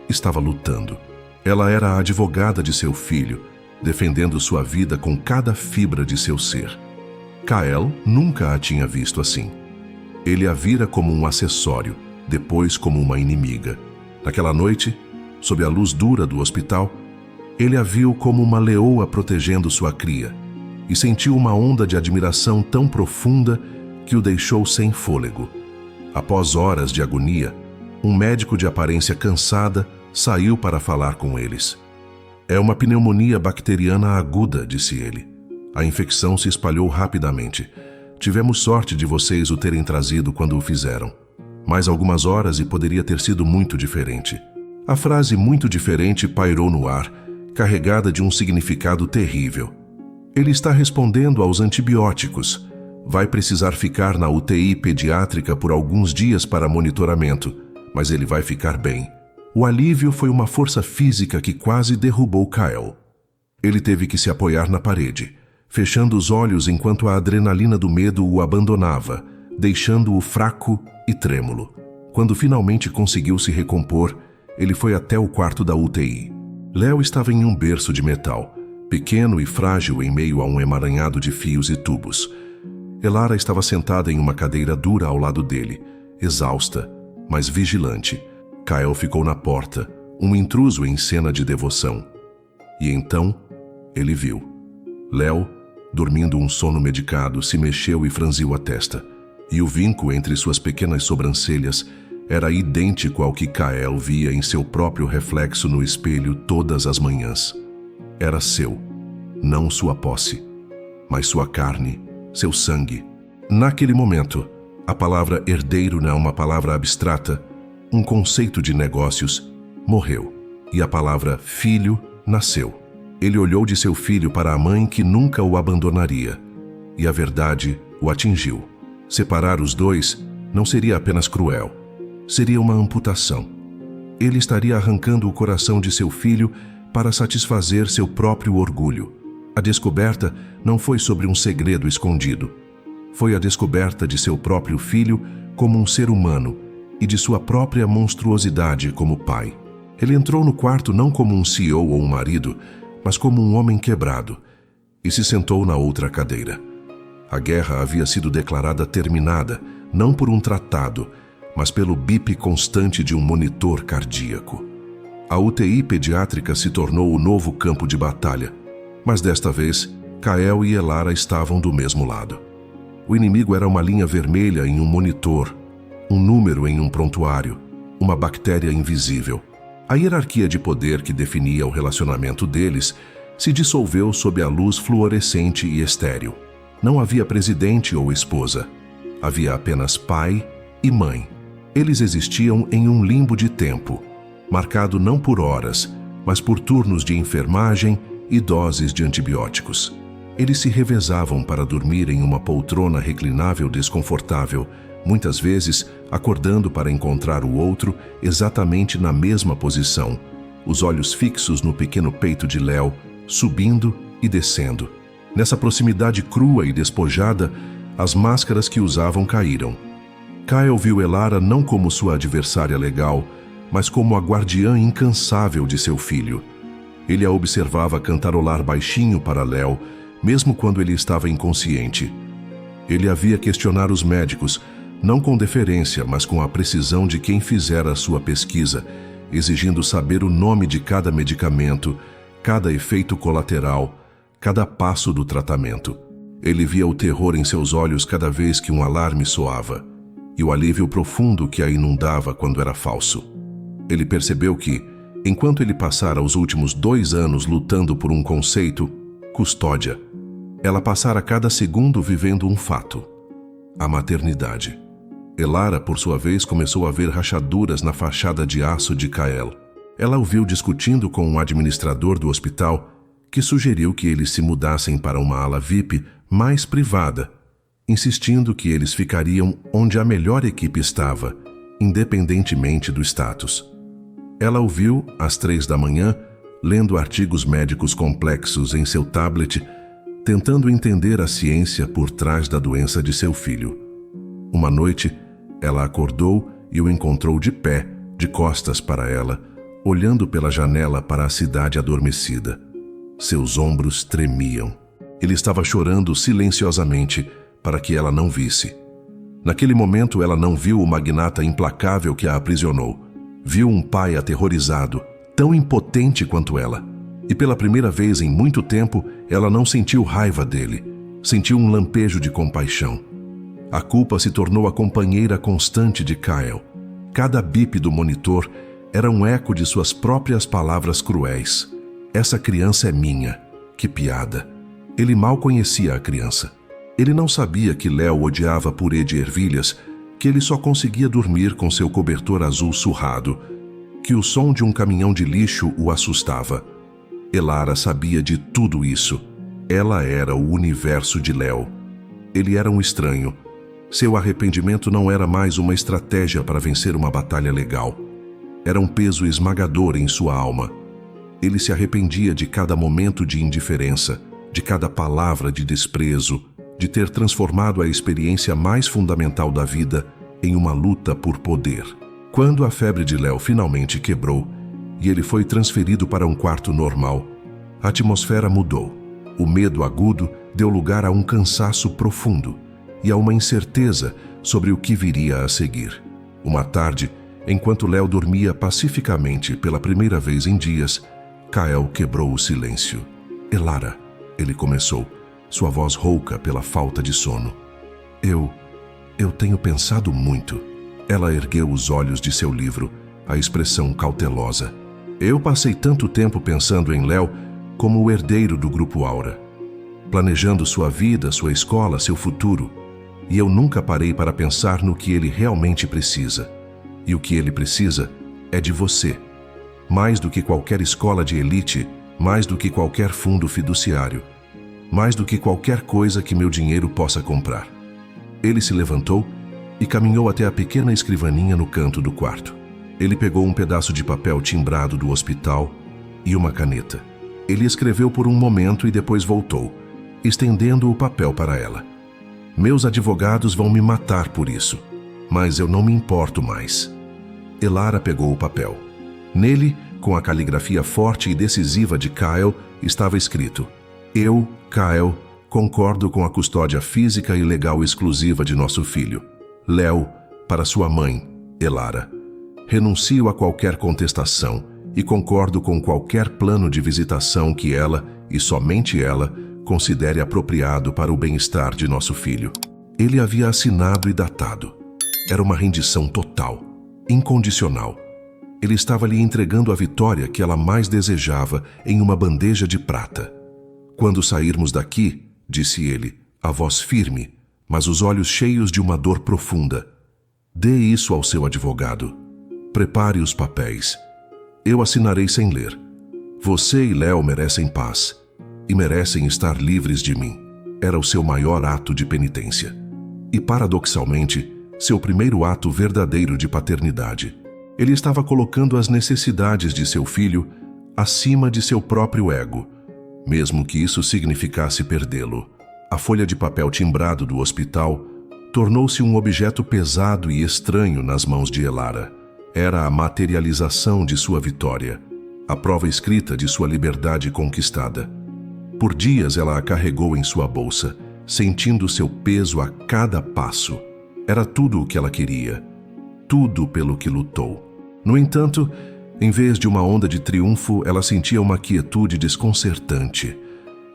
estava lutando. Ela era a advogada de seu filho, defendendo sua vida com cada fibra de seu ser. Kael nunca a tinha visto assim. Ele a vira como um acessório, depois como uma inimiga. Naquela noite, sob a luz dura do hospital, ele a viu como uma leoa protegendo sua cria e sentiu uma onda de admiração tão profunda que o deixou sem fôlego. Após horas de agonia, um médico de aparência cansada saiu para falar com eles. É uma pneumonia bacteriana aguda, disse ele. A infecção se espalhou rapidamente. Tivemos sorte de vocês o terem trazido quando o fizeram. Mais algumas horas e poderia ter sido muito diferente. A frase muito diferente pairou no ar, carregada de um significado terrível. Ele está respondendo aos antibióticos. Vai precisar ficar na UTI pediátrica por alguns dias para monitoramento, mas ele vai ficar bem. O alívio foi uma força física que quase derrubou Kyle. Ele teve que se apoiar na parede, fechando os olhos enquanto a adrenalina do medo o abandonava, deixando-o fraco e trêmulo. Quando finalmente conseguiu se recompor, ele foi até o quarto da UTI. Léo estava em um berço de metal, pequeno e frágil em meio a um emaranhado de fios e tubos. Elara estava sentada em uma cadeira dura ao lado dele, exausta, mas vigilante. Kyle ficou na porta, um intruso em cena de devoção. E então, ele viu. Léo, dormindo um sono medicado, se mexeu e franziu a testa. E o vinco entre suas pequenas sobrancelhas era idêntico ao que Kyle via em seu próprio reflexo no espelho todas as manhãs. Era seu, não sua posse, mas sua carne, seu sangue. Naquele momento, a palavra herdeiro não é uma palavra abstrata, um conceito de negócios, morreu, e a palavra filho nasceu. Ele olhou de seu filho para a mãe que nunca o abandonaria, e a verdade o atingiu. Separar os dois não seria apenas cruel, seria uma amputação. Ele estaria arrancando o coração de seu filho para satisfazer seu próprio orgulho. A descoberta não foi sobre um segredo escondido. Foi a descoberta de seu próprio filho como um ser humano e de sua própria monstruosidade como pai. Ele entrou no quarto não como um CEO ou um marido, mas como um homem quebrado, e se sentou na outra cadeira. A guerra havia sido declarada terminada, não por um tratado, mas pelo bip constante de um monitor cardíaco. A UTI pediátrica se tornou o novo campo de batalha, mas desta vez, Kyle e Elara estavam do mesmo lado. O inimigo era uma linha vermelha em um monitor, um número em um prontuário, uma bactéria invisível. A hierarquia de poder que definia o relacionamento deles se dissolveu sob a luz fluorescente e estéril. Não havia presidente ou esposa. Havia apenas pai e mãe. Eles existiam em um limbo de tempo, marcado não por horas, mas por turnos de enfermagem e doses de antibióticos. Eles se revezavam para dormir em uma poltrona reclinável desconfortável, muitas vezes acordando para encontrar o outro exatamente na mesma posição, os olhos fixos no pequeno peito de Léo, subindo e descendo. Nessa proximidade crua e despojada, as máscaras que usavam caíram. Kyle viu Elara não como sua adversária legal, mas como a guardiã incansável de seu filho. Ele a observava cantarolar baixinho para Léo, mesmo quando ele estava inconsciente. Ele havia questionar os médicos, não com deferência, mas com a precisão de quem fizera a sua pesquisa, exigindo saber o nome de cada medicamento, cada efeito colateral, cada passo do tratamento. Ele via o terror em seus olhos cada vez que um alarme soava, e o alívio profundo que a inundava quando era falso. Ele percebeu que, enquanto ele passara os últimos 2 anos lutando por um conceito, custódia, ela passara cada segundo vivendo um fato: a maternidade. Elara, por sua vez, começou a ver rachaduras na fachada de aço de Kyle. Ela o viu discutindo com um administrador do hospital que sugeriu que eles se mudassem para uma ala VIP mais privada, insistindo que eles ficariam onde a melhor equipe estava, independentemente do status. Ela o viu, às 3 da manhã, lendo artigos médicos complexos em seu tablet, tentando entender a ciência por trás da doença de seu filho. Uma noite, ela acordou e o encontrou de pé, de costas para ela, olhando pela janela para a cidade adormecida. Seus ombros tremiam. Ele estava chorando silenciosamente para que ela não visse. Naquele momento, ela não viu o magnata implacável que a aprisionou. Viu um pai aterrorizado, tão impotente quanto ela. E pela primeira vez em muito tempo, ela não sentiu raiva dele. Sentiu um lampejo de compaixão. A culpa se tornou a companheira constante de Kyle. Cada bip do monitor era um eco de suas próprias palavras cruéis. Essa criança é minha. Que piada. Ele mal conhecia a criança. Ele não sabia que Léo odiava purê de ervilhas, que ele só conseguia dormir com seu cobertor azul surrado, que o som de um caminhão de lixo o assustava. Elara sabia de tudo isso. Ela era o universo de Léo. Ele era um estranho. Seu arrependimento não era mais uma estratégia para vencer uma batalha legal. Era um peso esmagador em sua alma. Ele se arrependia de cada momento de indiferença, de cada palavra de desprezo, de ter transformado a experiência mais fundamental da vida em uma luta por poder. Quando a febre de Léo finalmente quebrou e ele foi transferido para um quarto normal, a atmosfera mudou. O medo agudo deu lugar a um cansaço profundo e a uma incerteza sobre o que viria a seguir. Uma tarde, enquanto Léo dormia pacificamente pela primeira vez em dias, Kael quebrou o silêncio. "Elara", ele começou, sua voz rouca pela falta de sono. Eu tenho pensado muito." Ela ergueu os olhos de seu livro, a expressão cautelosa. "Eu passei tanto tempo pensando em Léo como o herdeiro do Grupo Aura, planejando sua vida, sua escola, seu futuro, e eu nunca parei para pensar no que ele realmente precisa. E o que ele precisa é de você. Mais do que qualquer escola de elite, mais do que qualquer fundo fiduciário, mais do que qualquer coisa que meu dinheiro possa comprar." Ele se levantou e caminhou até a pequena escrivaninha no canto do quarto. Ele pegou um pedaço de papel timbrado do hospital e uma caneta. Ele escreveu por um momento e depois voltou, estendendo o papel para ela. "Meus advogados vão me matar por isso, mas eu não me importo mais." Elara pegou o papel. Nele, com a caligrafia forte e decisiva de Kael, estava escrito: "Eu, Kael, concordo com a custódia física e legal exclusiva de nosso filho, Léo, para sua mãe, Elara. Renuncio a qualquer contestação e concordo com qualquer plano de visitação que ela, e somente ela, considere apropriado para o bem-estar de nosso filho." Ele havia assinado e datado. Era uma rendição total, incondicional. Ele estava lhe entregando a vitória que ela mais desejava em uma bandeja de prata. "Quando sairmos daqui", disse ele, a voz firme, mas os olhos cheios de uma dor profunda, "dê isso ao seu advogado. Prepare os papéis. Eu assinarei sem ler. Você e Léo merecem paz e merecem estar livres de mim." Era o seu maior ato de penitência. E, paradoxalmente, seu primeiro ato verdadeiro de paternidade. Ele estava colocando as necessidades de seu filho acima de seu próprio ego, mesmo que isso significasse perdê-lo. A folha de papel timbrado do hospital tornou-se um objeto pesado e estranho nas mãos de Elara. Era a materialização de sua vitória, a prova escrita de sua liberdade conquistada. Por dias ela a carregou em sua bolsa, sentindo seu peso a cada passo. Era tudo o que ela queria, tudo pelo que lutou. No entanto, em vez de uma onda de triunfo, ela sentia uma quietude desconcertante,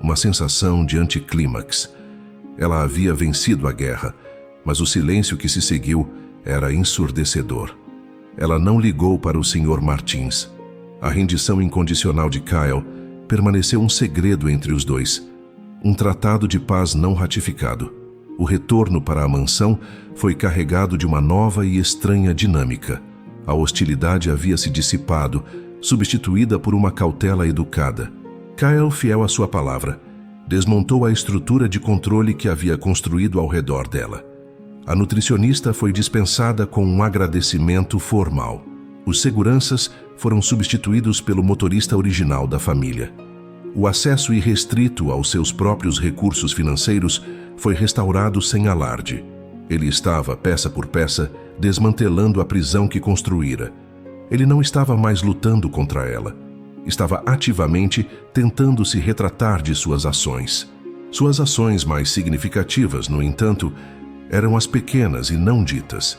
uma sensação de anticlímax. Ela havia vencido a guerra, mas o silêncio que se seguiu era ensurdecedor. Ela não ligou para o Sr. Martins. A rendição incondicional de Kael permaneceu um segredo entre os dois, um tratado de paz não ratificado. O retorno para a mansão foi carregado de uma nova e estranha dinâmica. A hostilidade havia se dissipado, substituída por uma cautela educada. Kael, fiel à sua palavra, desmontou a estrutura de controle que havia construído ao redor dela. A nutricionista foi dispensada com um agradecimento formal. Os seguranças foram substituídos pelo motorista original da família. O acesso irrestrito aos seus próprios recursos financeiros foi restaurado sem alarde. Ele estava, peça por peça, desmantelando a prisão que construíra. Ele não estava mais lutando contra ela. Estava ativamente tentando se retratar de suas ações. Suas ações mais significativas, no entanto, eram as pequenas e não ditas.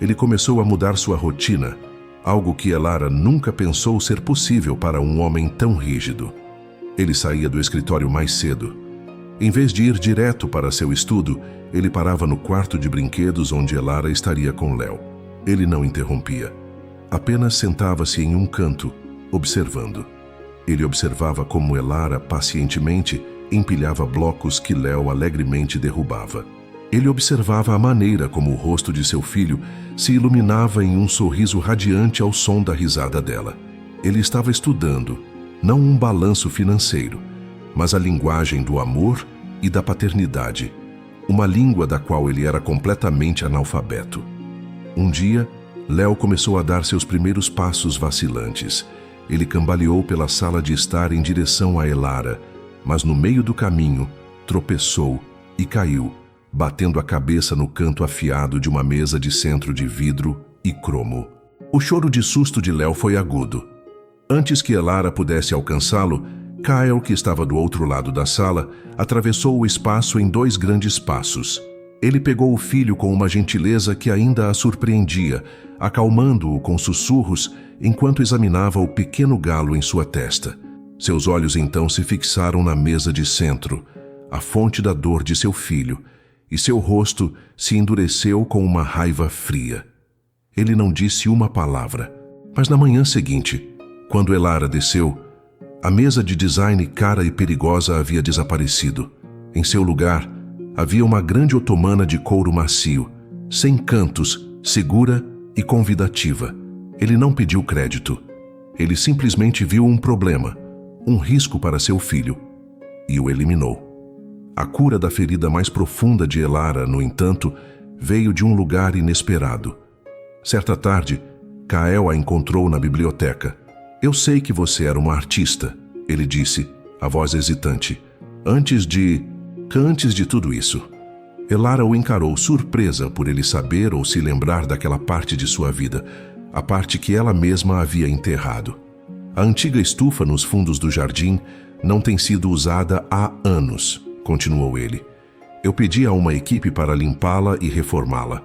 Ele começou a mudar sua rotina, algo que Elara nunca pensou ser possível para um homem tão rígido. Ele saía do escritório mais cedo. Em vez de ir direto para seu estudo, ele parava no quarto de brinquedos onde Elara estaria com Léo. Ele não interrompia. Apenas sentava-se em um canto, observando. Ele observava como Elara pacientemente empilhava blocos que Léo alegremente derrubava. Ele observava a maneira como o rosto de seu filho se iluminava em um sorriso radiante ao som da risada dela. Ele estava estudando, não um balanço financeiro, mas a linguagem do amor e da paternidade, uma língua da qual ele era completamente analfabeto. Um dia, Léo começou a dar seus primeiros passos vacilantes. Ele cambaleou pela sala de estar em direção a Elara, mas no meio do caminho, tropeçou e caiu, batendo a cabeça no canto afiado de uma mesa de centro de vidro e cromo. O choro de susto de Léo foi agudo. Antes que Elara pudesse alcançá-lo, Kyle, que estava do outro lado da sala, atravessou o espaço em 2 grandes passos. Ele pegou o filho com uma gentileza que ainda a surpreendia, acalmando-o com sussurros enquanto examinava o pequeno galo em sua testa. Seus olhos então se fixaram na mesa de centro, a fonte da dor de seu filho, e seu rosto se endureceu com uma raiva fria. Ele não disse uma palavra, mas na manhã seguinte, quando Elara desceu, a mesa de design cara e perigosa havia desaparecido. Em seu lugar, havia uma grande otomana de couro macio, sem cantos, segura e convidativa. Ele não pediu crédito. Ele simplesmente viu um problema, um risco para seu filho, e o eliminou. A cura da ferida mais profunda de Elara, no entanto, veio de um lugar inesperado. Certa tarde, Kyle a encontrou na biblioteca. "Eu sei que você era uma artista", ele disse, a voz hesitante. Antes de tudo isso." Elara o encarou, surpresa por ele saber ou se lembrar daquela parte de sua vida, a parte que ela mesma havia enterrado. A antiga estufa nos fundos do jardim não tem sido usada há anos, continuou ele. "Eu pedi a uma equipe para limpá-la e reformá-la."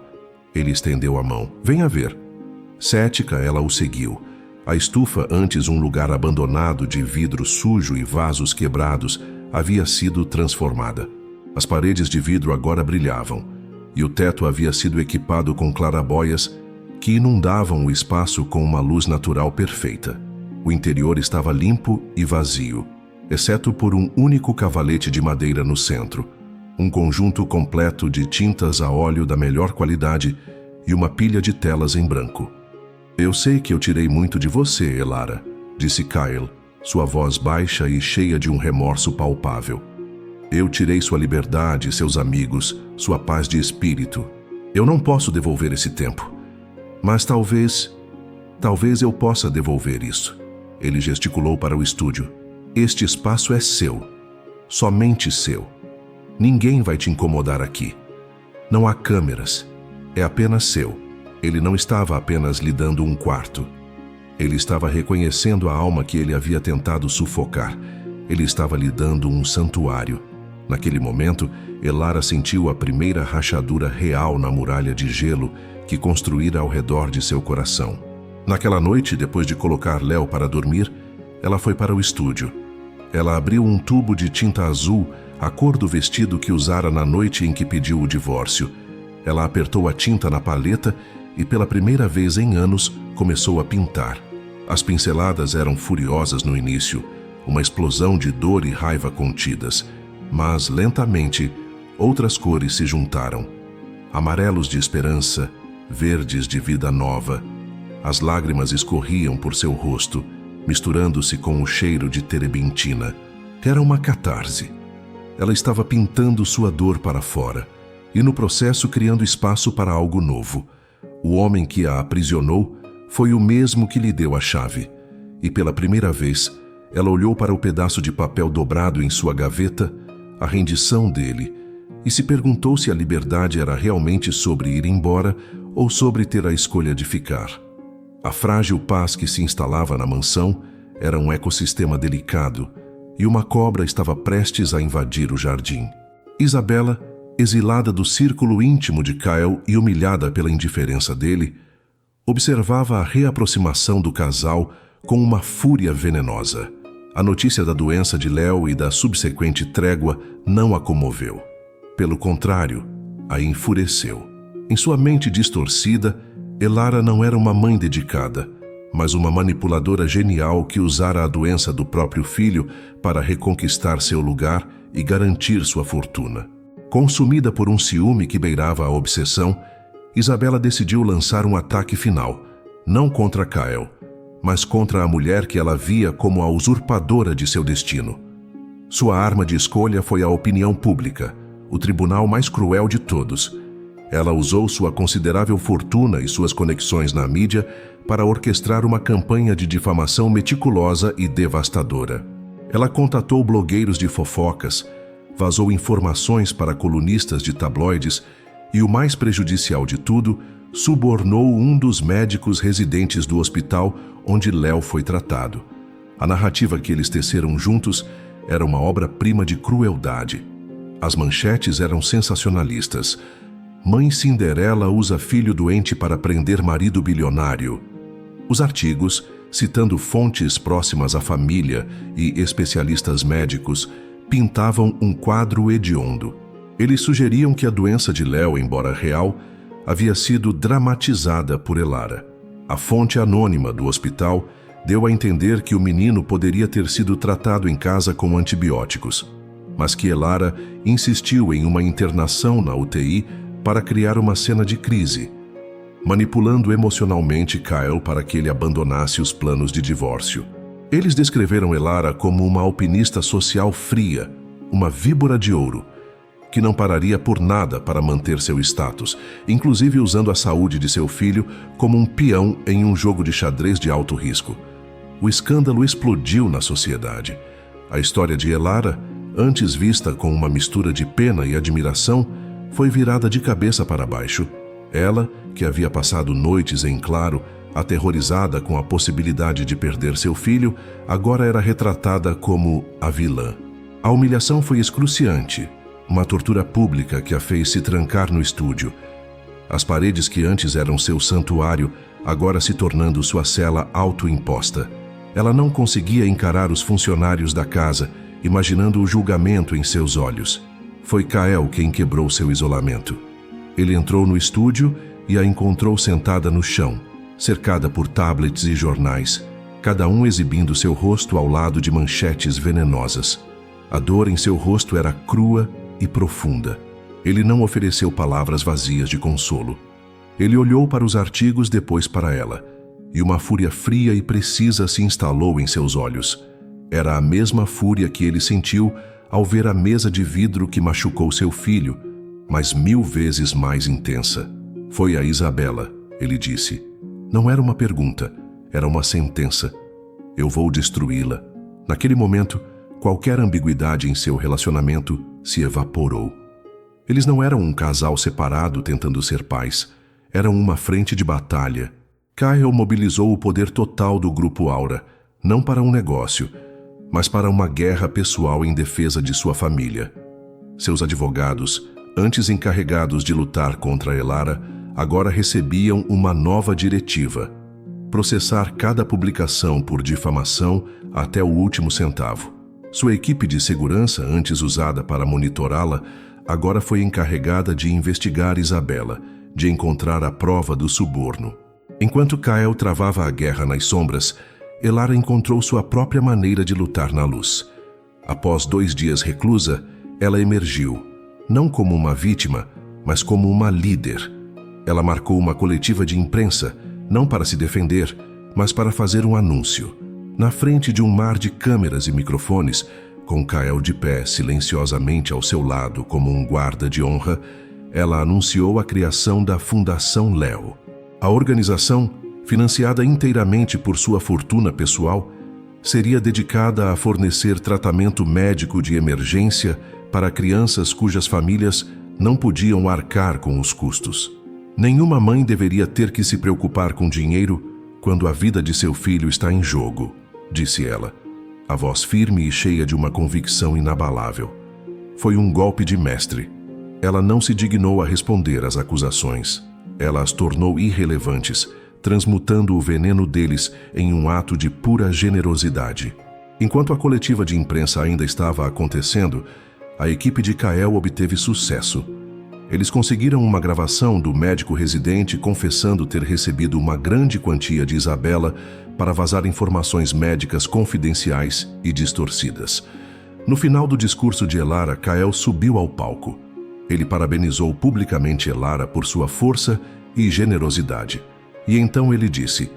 Ele estendeu a mão. "Venha ver." Cética, ela o seguiu. A estufa, antes um lugar abandonado de vidro sujo e vasos quebrados, havia sido transformada. As paredes de vidro agora brilhavam, e o teto havia sido equipado com clarabóias que inundavam o espaço com uma luz natural perfeita. O interior estava limpo e vazio, exceto por um único cavalete de madeira no centro, um conjunto completo de tintas a óleo da melhor qualidade e uma pilha de telas em branco. "Eu sei que eu tirei muito de você, Elara", disse Kyle, sua voz baixa e cheia de um remorso palpável. "Eu tirei sua liberdade, seus amigos, sua paz de espírito. Eu não posso devolver esse tempo. Mas talvez eu possa devolver isso." Ele gesticulou para o estúdio. "Este espaço é seu. Somente seu. Ninguém vai te incomodar aqui. Não há câmeras. É apenas seu." Ele não estava apenas lhe dando um quarto. Ele estava reconhecendo a alma que ele havia tentado sufocar. Ele estava lhe dando um santuário. Naquele momento, Elara sentiu a primeira rachadura real na muralha de gelo que construíra ao redor de seu coração. Naquela noite, depois de colocar Léo para dormir, ela foi para o estúdio. Ela abriu um tubo de tinta azul, a cor do vestido que usara na noite em que pediu o divórcio. Ela apertou a tinta na paleta e, pela primeira vez em anos, começou a pintar. As pinceladas eram furiosas no início, uma explosão de dor e raiva contidas, mas, lentamente, outras cores se juntaram. Amarelos de esperança, verdes de vida nova. As lágrimas escorriam por seu rosto, misturando-se com o cheiro de terebintina. Era uma catarse. Ela estava pintando sua dor para fora, e no processo criando espaço para algo novo. O homem que a aprisionou foi o mesmo que lhe deu a chave, e pela primeira vez, ela olhou para o pedaço de papel dobrado em sua gaveta, a rendição dele, e se perguntou se a liberdade era realmente sobre ir embora ou sobre ter a escolha de ficar. A frágil paz que se instalava na mansão era um ecossistema delicado, e uma cobra estava prestes a invadir o jardim. Isabela, exilada do círculo íntimo de Kyle e humilhada pela indiferença dele, observava a reaproximação do casal com uma fúria venenosa. A notícia da doença de Léo e da subsequente trégua não a comoveu. Pelo contrário, a enfureceu. Em sua mente distorcida, Elara não era uma mãe dedicada, mas uma manipuladora genial que usara a doença do próprio filho para reconquistar seu lugar e garantir sua fortuna. Consumida por um ciúme que beirava a obsessão, Isabela decidiu lançar um ataque final, não contra Kyle, mas contra a mulher que ela via como a usurpadora de seu destino. Sua arma de escolha foi a opinião pública, o tribunal mais cruel de todos. Ela usou sua considerável fortuna e suas conexões na mídia para orquestrar uma campanha de difamação meticulosa e devastadora. Ela contatou blogueiros de fofocas, vazou informações para colunistas de tabloides e, o mais prejudicial de tudo, subornou um dos médicos residentes do hospital onde Léo foi tratado. A narrativa que eles teceram juntos era uma obra-prima de crueldade. As manchetes eram sensacionalistas. Mãe Cinderela usa filho doente para prender marido bilionário. Os artigos, citando fontes próximas à família e especialistas médicos, pintavam um quadro hediondo. Eles sugeriam que a doença de Léo, embora real, havia sido dramatizada por Elara. A fonte anônima do hospital deu a entender que o menino poderia ter sido tratado em casa com antibióticos, mas que Elara insistiu em uma internação na UTI para criar uma cena de crise, manipulando emocionalmente Kyle para que ele abandonasse os planos de divórcio. Eles descreveram Elara como uma alpinista social fria, uma víbora de ouro, que não pararia por nada para manter seu status, inclusive usando a saúde de seu filho como um peão em um jogo de xadrez de alto risco. O escândalo explodiu na sociedade. A história de Elara, antes vista com uma mistura de pena e admiração, foi virada de cabeça para baixo. Ela, que havia passado noites em claro, aterrorizada com a possibilidade de perder seu filho, agora era retratada como a vilã. A humilhação foi excruciante, uma tortura pública que a fez se trancar no estúdio. As paredes que antes eram seu santuário, agora se tornando sua cela autoimposta. Ela não conseguia encarar os funcionários da casa, imaginando o julgamento em seus olhos. Foi Kyle quem quebrou seu isolamento. Ele entrou no estúdio e a encontrou sentada no chão, cercada por tablets e jornais, cada um exibindo seu rosto ao lado de manchetes venenosas. A dor em seu rosto era crua e profunda. Ele não ofereceu palavras vazias de consolo. Ele olhou para os artigos, depois para ela, e uma fúria fria e precisa se instalou em seus olhos. Era a mesma fúria que ele sentiu ao ver a mesa de vidro que machucou seu filho, mas 1000 vezes mais intensa. Foi a Isabela, ele disse. Não era uma pergunta, era uma sentença. Eu vou destruí-la. Naquele momento, qualquer ambiguidade em seu relacionamento se evaporou. Eles não eram um casal separado tentando ser pais. Eram uma frente de batalha. Kyle mobilizou o poder total do Grupo Aura, não para um negócio, mas para uma guerra pessoal em defesa de sua família. Seus advogados, antes encarregados de lutar contra Elara, agora recebiam uma nova diretiva: processar cada publicação por difamação até o último centavo. Sua equipe de segurança, antes usada para monitorá-la, agora foi encarregada de investigar Isabela, de encontrar a prova do suborno. Enquanto Kyle travava a guerra nas sombras, Elara encontrou sua própria maneira de lutar na luz. Após 2 dias reclusa, ela emergiu, não como uma vítima, mas como uma líder. Ela marcou uma coletiva de imprensa, não para se defender, mas para fazer um anúncio. Na frente de um mar de câmeras e microfones, com Kyle de pé silenciosamente ao seu lado como um guarda de honra, ela anunciou a criação da Fundação Léo. A organização, financiada inteiramente por sua fortuna pessoal, seria dedicada a fornecer tratamento médico de emergência para crianças cujas famílias não podiam arcar com os custos. Nenhuma mãe deveria ter que se preocupar com dinheiro quando a vida de seu filho está em jogo, disse ela, a voz firme e cheia de uma convicção inabalável. Foi um golpe de mestre. Ela não se dignou a responder às acusações. Ela as tornou irrelevantes, transmutando o veneno deles em um ato de pura generosidade. Enquanto a coletiva de imprensa ainda estava acontecendo, a equipe de Kyle obteve sucesso. Eles conseguiram uma gravação do médico residente confessando ter recebido uma grande quantia de Isabela para vazar informações médicas confidenciais e distorcidas. No final do discurso de Elara, Kyle subiu ao palco. Ele parabenizou publicamente Elara por sua força e generosidade. E então ele disse: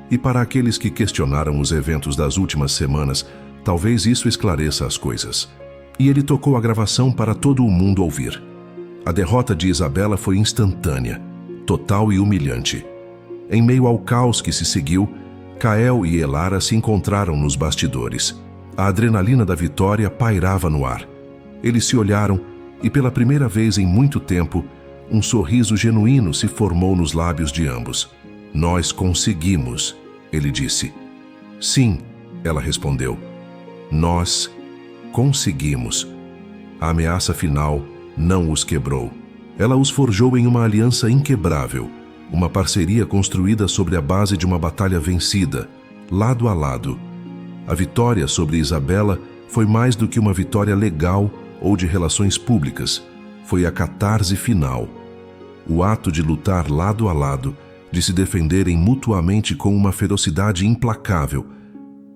"E para aqueles que questionaram os eventos das últimas semanas, talvez isso esclareça as coisas." E ele tocou a gravação para todo o mundo ouvir. A derrota de Isabela foi instantânea, total e humilhante. Em meio ao caos que se seguiu, Kael e Elara se encontraram nos bastidores. A adrenalina da vitória pairava no ar. Eles se olharam e, pela primeira vez em muito tempo, um sorriso genuíno se formou nos lábios de ambos. "Nós conseguimos", ele disse. "Sim", ela respondeu. "Nós conseguimos." A ameaça final não os quebrou. Ela os forjou em uma aliança inquebrável, uma parceria construída sobre a base de uma batalha vencida, lado a lado. A vitória sobre Isabela foi mais do que uma vitória legal ou de relações públicas. Foi a catarse final. O ato de lutar lado a lado, de se defenderem mutuamente com uma ferocidade implacável,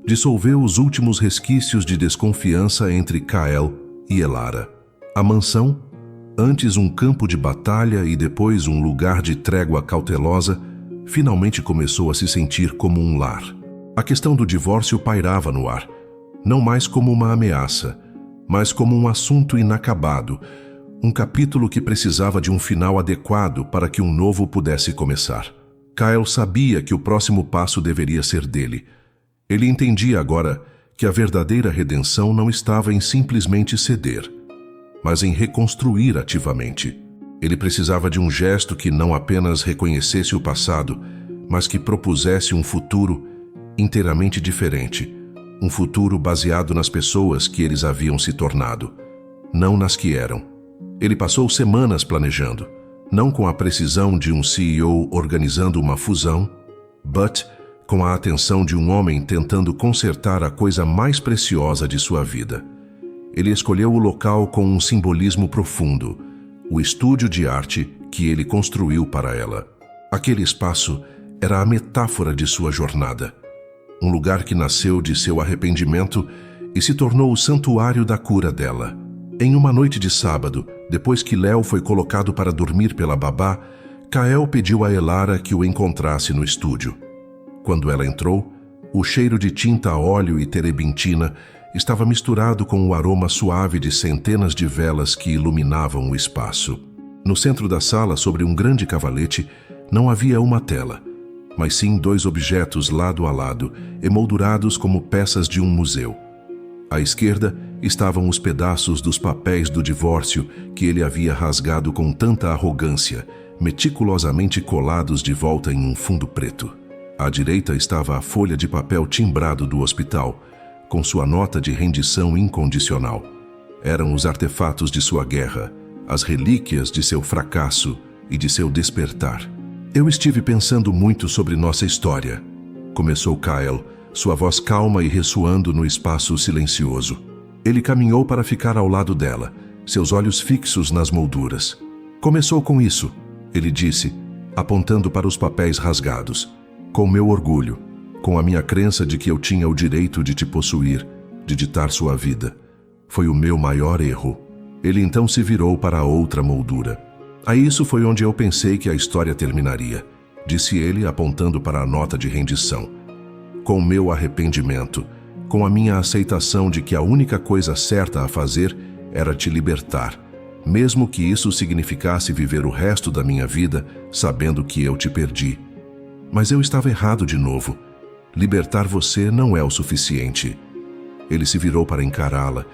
dissolveu os últimos resquícios de desconfiança entre Kael e Elara. A mansão, antes um campo de batalha e depois um lugar de trégua cautelosa, finalmente começou a se sentir como um lar. A questão do divórcio pairava no ar, não mais como uma ameaça, mas como um assunto inacabado, um capítulo que precisava de um final adequado para que um novo pudesse começar. Kael sabia que o próximo passo deveria ser dele. Ele entendia agora que a verdadeira redenção não estava em simplesmente ceder, mas em reconstruir ativamente. Ele precisava de um gesto que não apenas reconhecesse o passado, mas que propusesse um futuro inteiramente diferente, um futuro baseado nas pessoas que eles haviam se tornado, não nas que eram. Ele passou semanas planejando, não com a precisão de um CEO organizando uma fusão, but com a atenção de um homem tentando consertar a coisa mais preciosa de sua vida. Ele escolheu o local com um simbolismo profundo, o estúdio de arte que ele construiu para ela. Aquele espaço era a metáfora de sua jornada, um lugar que nasceu de seu arrependimento e se tornou o santuário da cura dela. Em uma noite de sábado, depois que Léo foi colocado para dormir pela babá, Kael pediu a Elara que o encontrasse no estúdio. Quando ela entrou, o cheiro de tinta a óleo e terebintina estava misturado com o aroma suave de centenas de velas que iluminavam o espaço. No centro da sala, sobre um grande cavalete, não havia uma tela, mas sim 2 objetos lado a lado, emoldurados como peças de um museu. À esquerda estavam os pedaços dos papéis do divórcio que ele havia rasgado com tanta arrogância, meticulosamente colados de volta em um fundo preto. À direita estava a folha de papel timbrado do hospital, com sua nota de rendição incondicional. Eram os artefatos de sua guerra, as relíquias de seu fracasso e de seu despertar. "Eu estive pensando muito sobre nossa história", começou Kael, sua voz calma e ressoando no espaço silencioso. Ele caminhou para ficar ao lado dela, seus olhos fixos nas molduras. "Começou com isso", ele disse, apontando para os papéis rasgados. "Com meu orgulho, com a minha crença de que eu tinha o direito de te possuir, de ditar sua vida. Foi o meu maior erro." Ele então se virou para a outra moldura. "A isso foi onde eu pensei que a história terminaria", disse ele, apontando para a nota de rendição. "Com meu arrependimento, com a minha aceitação de que a única coisa certa a fazer era te libertar, mesmo que isso significasse viver o resto da minha vida sabendo que eu te perdi. Mas eu estava errado de novo. Libertar você não é o suficiente." Ele se virou para encará-la,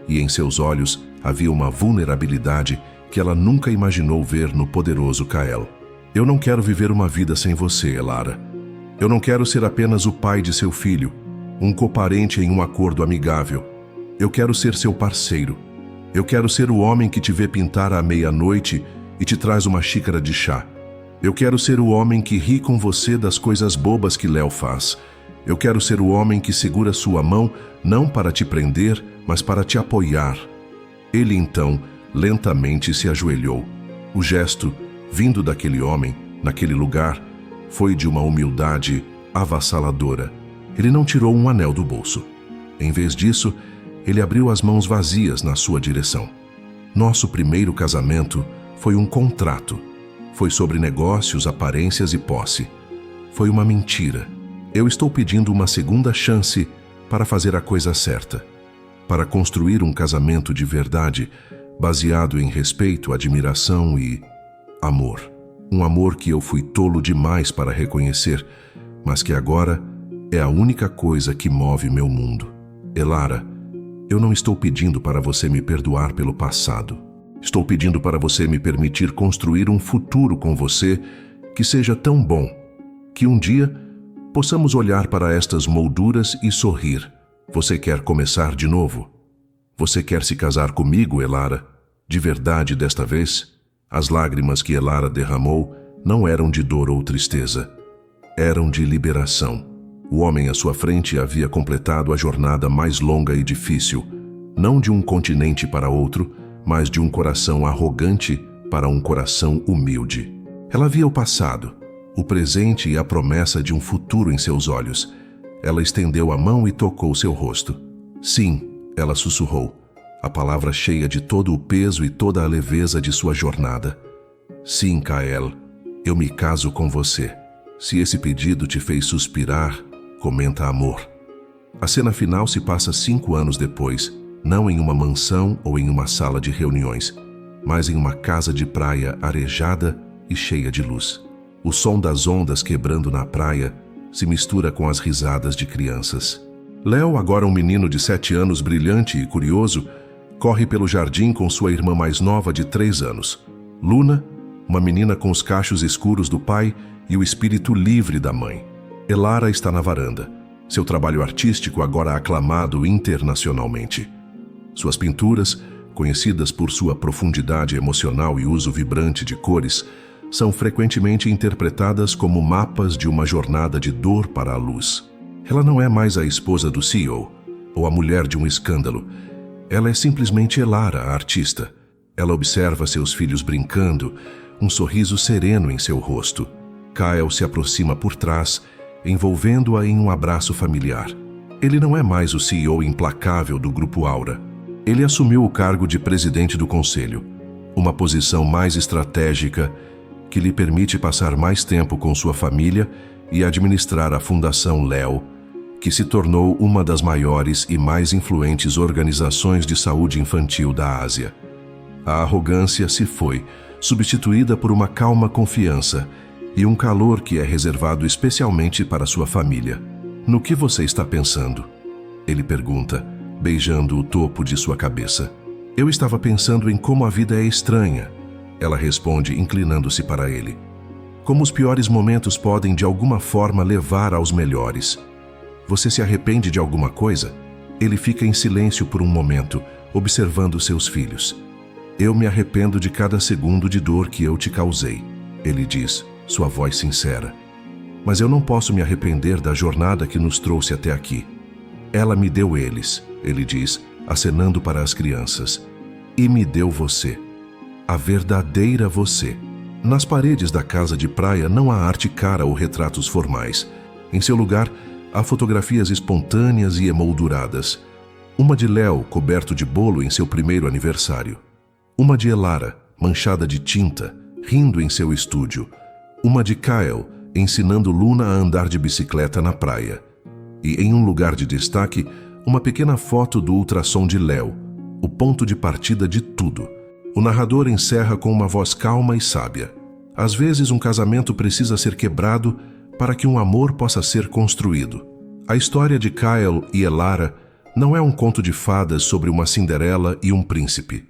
e em seus olhos havia uma vulnerabilidade que ela nunca imaginou ver no poderoso Kael. "Eu não quero viver uma vida sem você, Elara. Eu não quero ser apenas o pai de seu filho, um coparente em um acordo amigável. Eu quero ser seu parceiro. Eu quero ser o homem que te vê pintar à meia-noite e te traz uma xícara de chá. Eu quero ser o homem que ri com você das coisas bobas que Léo faz. Eu quero ser o homem que segura sua mão não para te prender, mas para te apoiar." Ele então lentamente se ajoelhou. O gesto, vindo daquele homem, naquele lugar, foi de uma humildade avassaladora. Ele não tirou um anel do bolso. Em vez disso, ele abriu as mãos vazias na sua direção. Nosso primeiro casamento foi um contrato. Foi sobre negócios, aparências e posse. Foi uma mentira. Eu estou pedindo uma segunda chance para fazer a coisa certa. Para construir um casamento de verdade, baseado em respeito, admiração e amor. Um amor que eu fui tolo demais para reconhecer, mas que agora é a única coisa que move meu mundo. Elara, eu não estou pedindo para você me perdoar pelo passado. Estou pedindo para você me permitir construir um futuro com você que seja tão bom que um dia possamos olhar para estas molduras e sorrir. Você quer começar de novo? Você quer se casar comigo, Elara? De verdade desta vez? As lágrimas que Elara derramou não eram de dor ou tristeza. Eram de liberação. O homem à sua frente havia completado a jornada mais longa e difícil, não de um continente para outro, mas de um coração arrogante para um coração humilde. Ela via o passado, o presente e a promessa de um futuro em seus olhos. Ela estendeu a mão e tocou seu rosto. Sim, ela sussurrou, a palavra cheia de todo o peso e toda a leveza de sua jornada. Sim, Kael, eu me caso com você. Se esse pedido te fez suspirar, comenta amor. A cena final se passa 5 anos depois, não em uma mansão ou em uma sala de reuniões, mas em uma casa de praia arejada e cheia de luz. O som das ondas quebrando na praia se mistura com as risadas de crianças. Léo, agora um menino de 7 anos brilhante e curioso, corre pelo jardim com sua irmã mais nova de 3 anos. Luna, uma menina com os cachos escuros do pai e o espírito livre da mãe. Elara está na varanda, seu trabalho artístico agora aclamado internacionalmente. Suas pinturas, conhecidas por sua profundidade emocional e uso vibrante de cores, são frequentemente interpretadas como mapas de uma jornada de dor para a luz. Ela não é mais a esposa do CEO, ou a mulher de um escândalo. Ela é simplesmente Elara, a artista. Ela observa seus filhos brincando, um sorriso sereno em seu rosto. Kyle se aproxima por trás, envolvendo-a em um abraço familiar. Ele não é mais o CEO implacável do Grupo Aura. Ele assumiu o cargo de presidente do conselho, uma posição mais estratégica que lhe permite passar mais tempo com sua família e administrar a Fundação Léo, que se tornou uma das maiores e mais influentes organizações de saúde infantil da Ásia. A arrogância se foi, substituída por uma calma confiança e um calor que é reservado especialmente para sua família. No que você está pensando? Ele pergunta, beijando o topo de sua cabeça. Eu estava pensando em como a vida é estranha. Ela responde, inclinando-se para ele. Como os piores momentos podem de alguma forma levar aos melhores. Você se arrepende de alguma coisa? Ele fica em silêncio por um momento, observando seus filhos. Eu me arrependo de cada segundo de dor que eu te causei, ele diz, sua voz sincera. Mas eu não posso me arrepender da jornada que nos trouxe até aqui. Ela me deu eles, ele diz, acenando para as crianças. E me deu você. A verdadeira você. Nas paredes da casa de praia não há arte cara ou retratos formais. Em seu lugar, há fotografias espontâneas e emolduradas. Uma de Léo, coberto de bolo em seu primeiro aniversário. Uma de Elara, manchada de tinta, rindo em seu estúdio. Uma de Kyle, ensinando Luna a andar de bicicleta na praia. E em um lugar de destaque, uma pequena foto do ultrassom de Léo, o ponto de partida de tudo. O narrador encerra com uma voz calma e sábia. Às vezes um casamento precisa ser quebrado para que um amor possa ser construído. A história de Kyle e Elara não é um conto de fadas sobre uma Cinderela e um príncipe.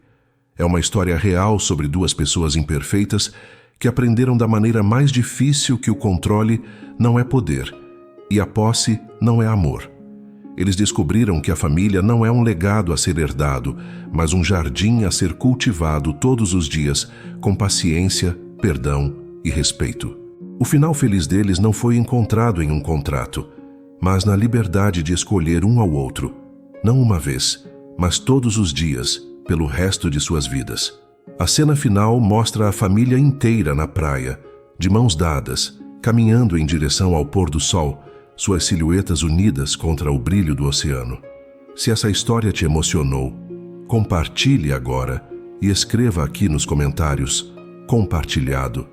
É uma história real sobre duas pessoas imperfeitas que aprenderam da maneira mais difícil que o controle não é poder e a posse não é amor. Eles descobriram que a família não é um legado a ser herdado, mas um jardim a ser cultivado todos os dias com paciência, perdão e respeito. O final feliz deles não foi encontrado em um contrato, mas na liberdade de escolher um ao outro, não uma vez, mas todos os dias, pelo resto de suas vidas. A cena final mostra a família inteira na praia, de mãos dadas, caminhando em direção ao pôr do sol, suas silhuetas unidas contra o brilho do oceano. Se essa história te emocionou, compartilhe agora e escreva aqui nos comentários compartilhado.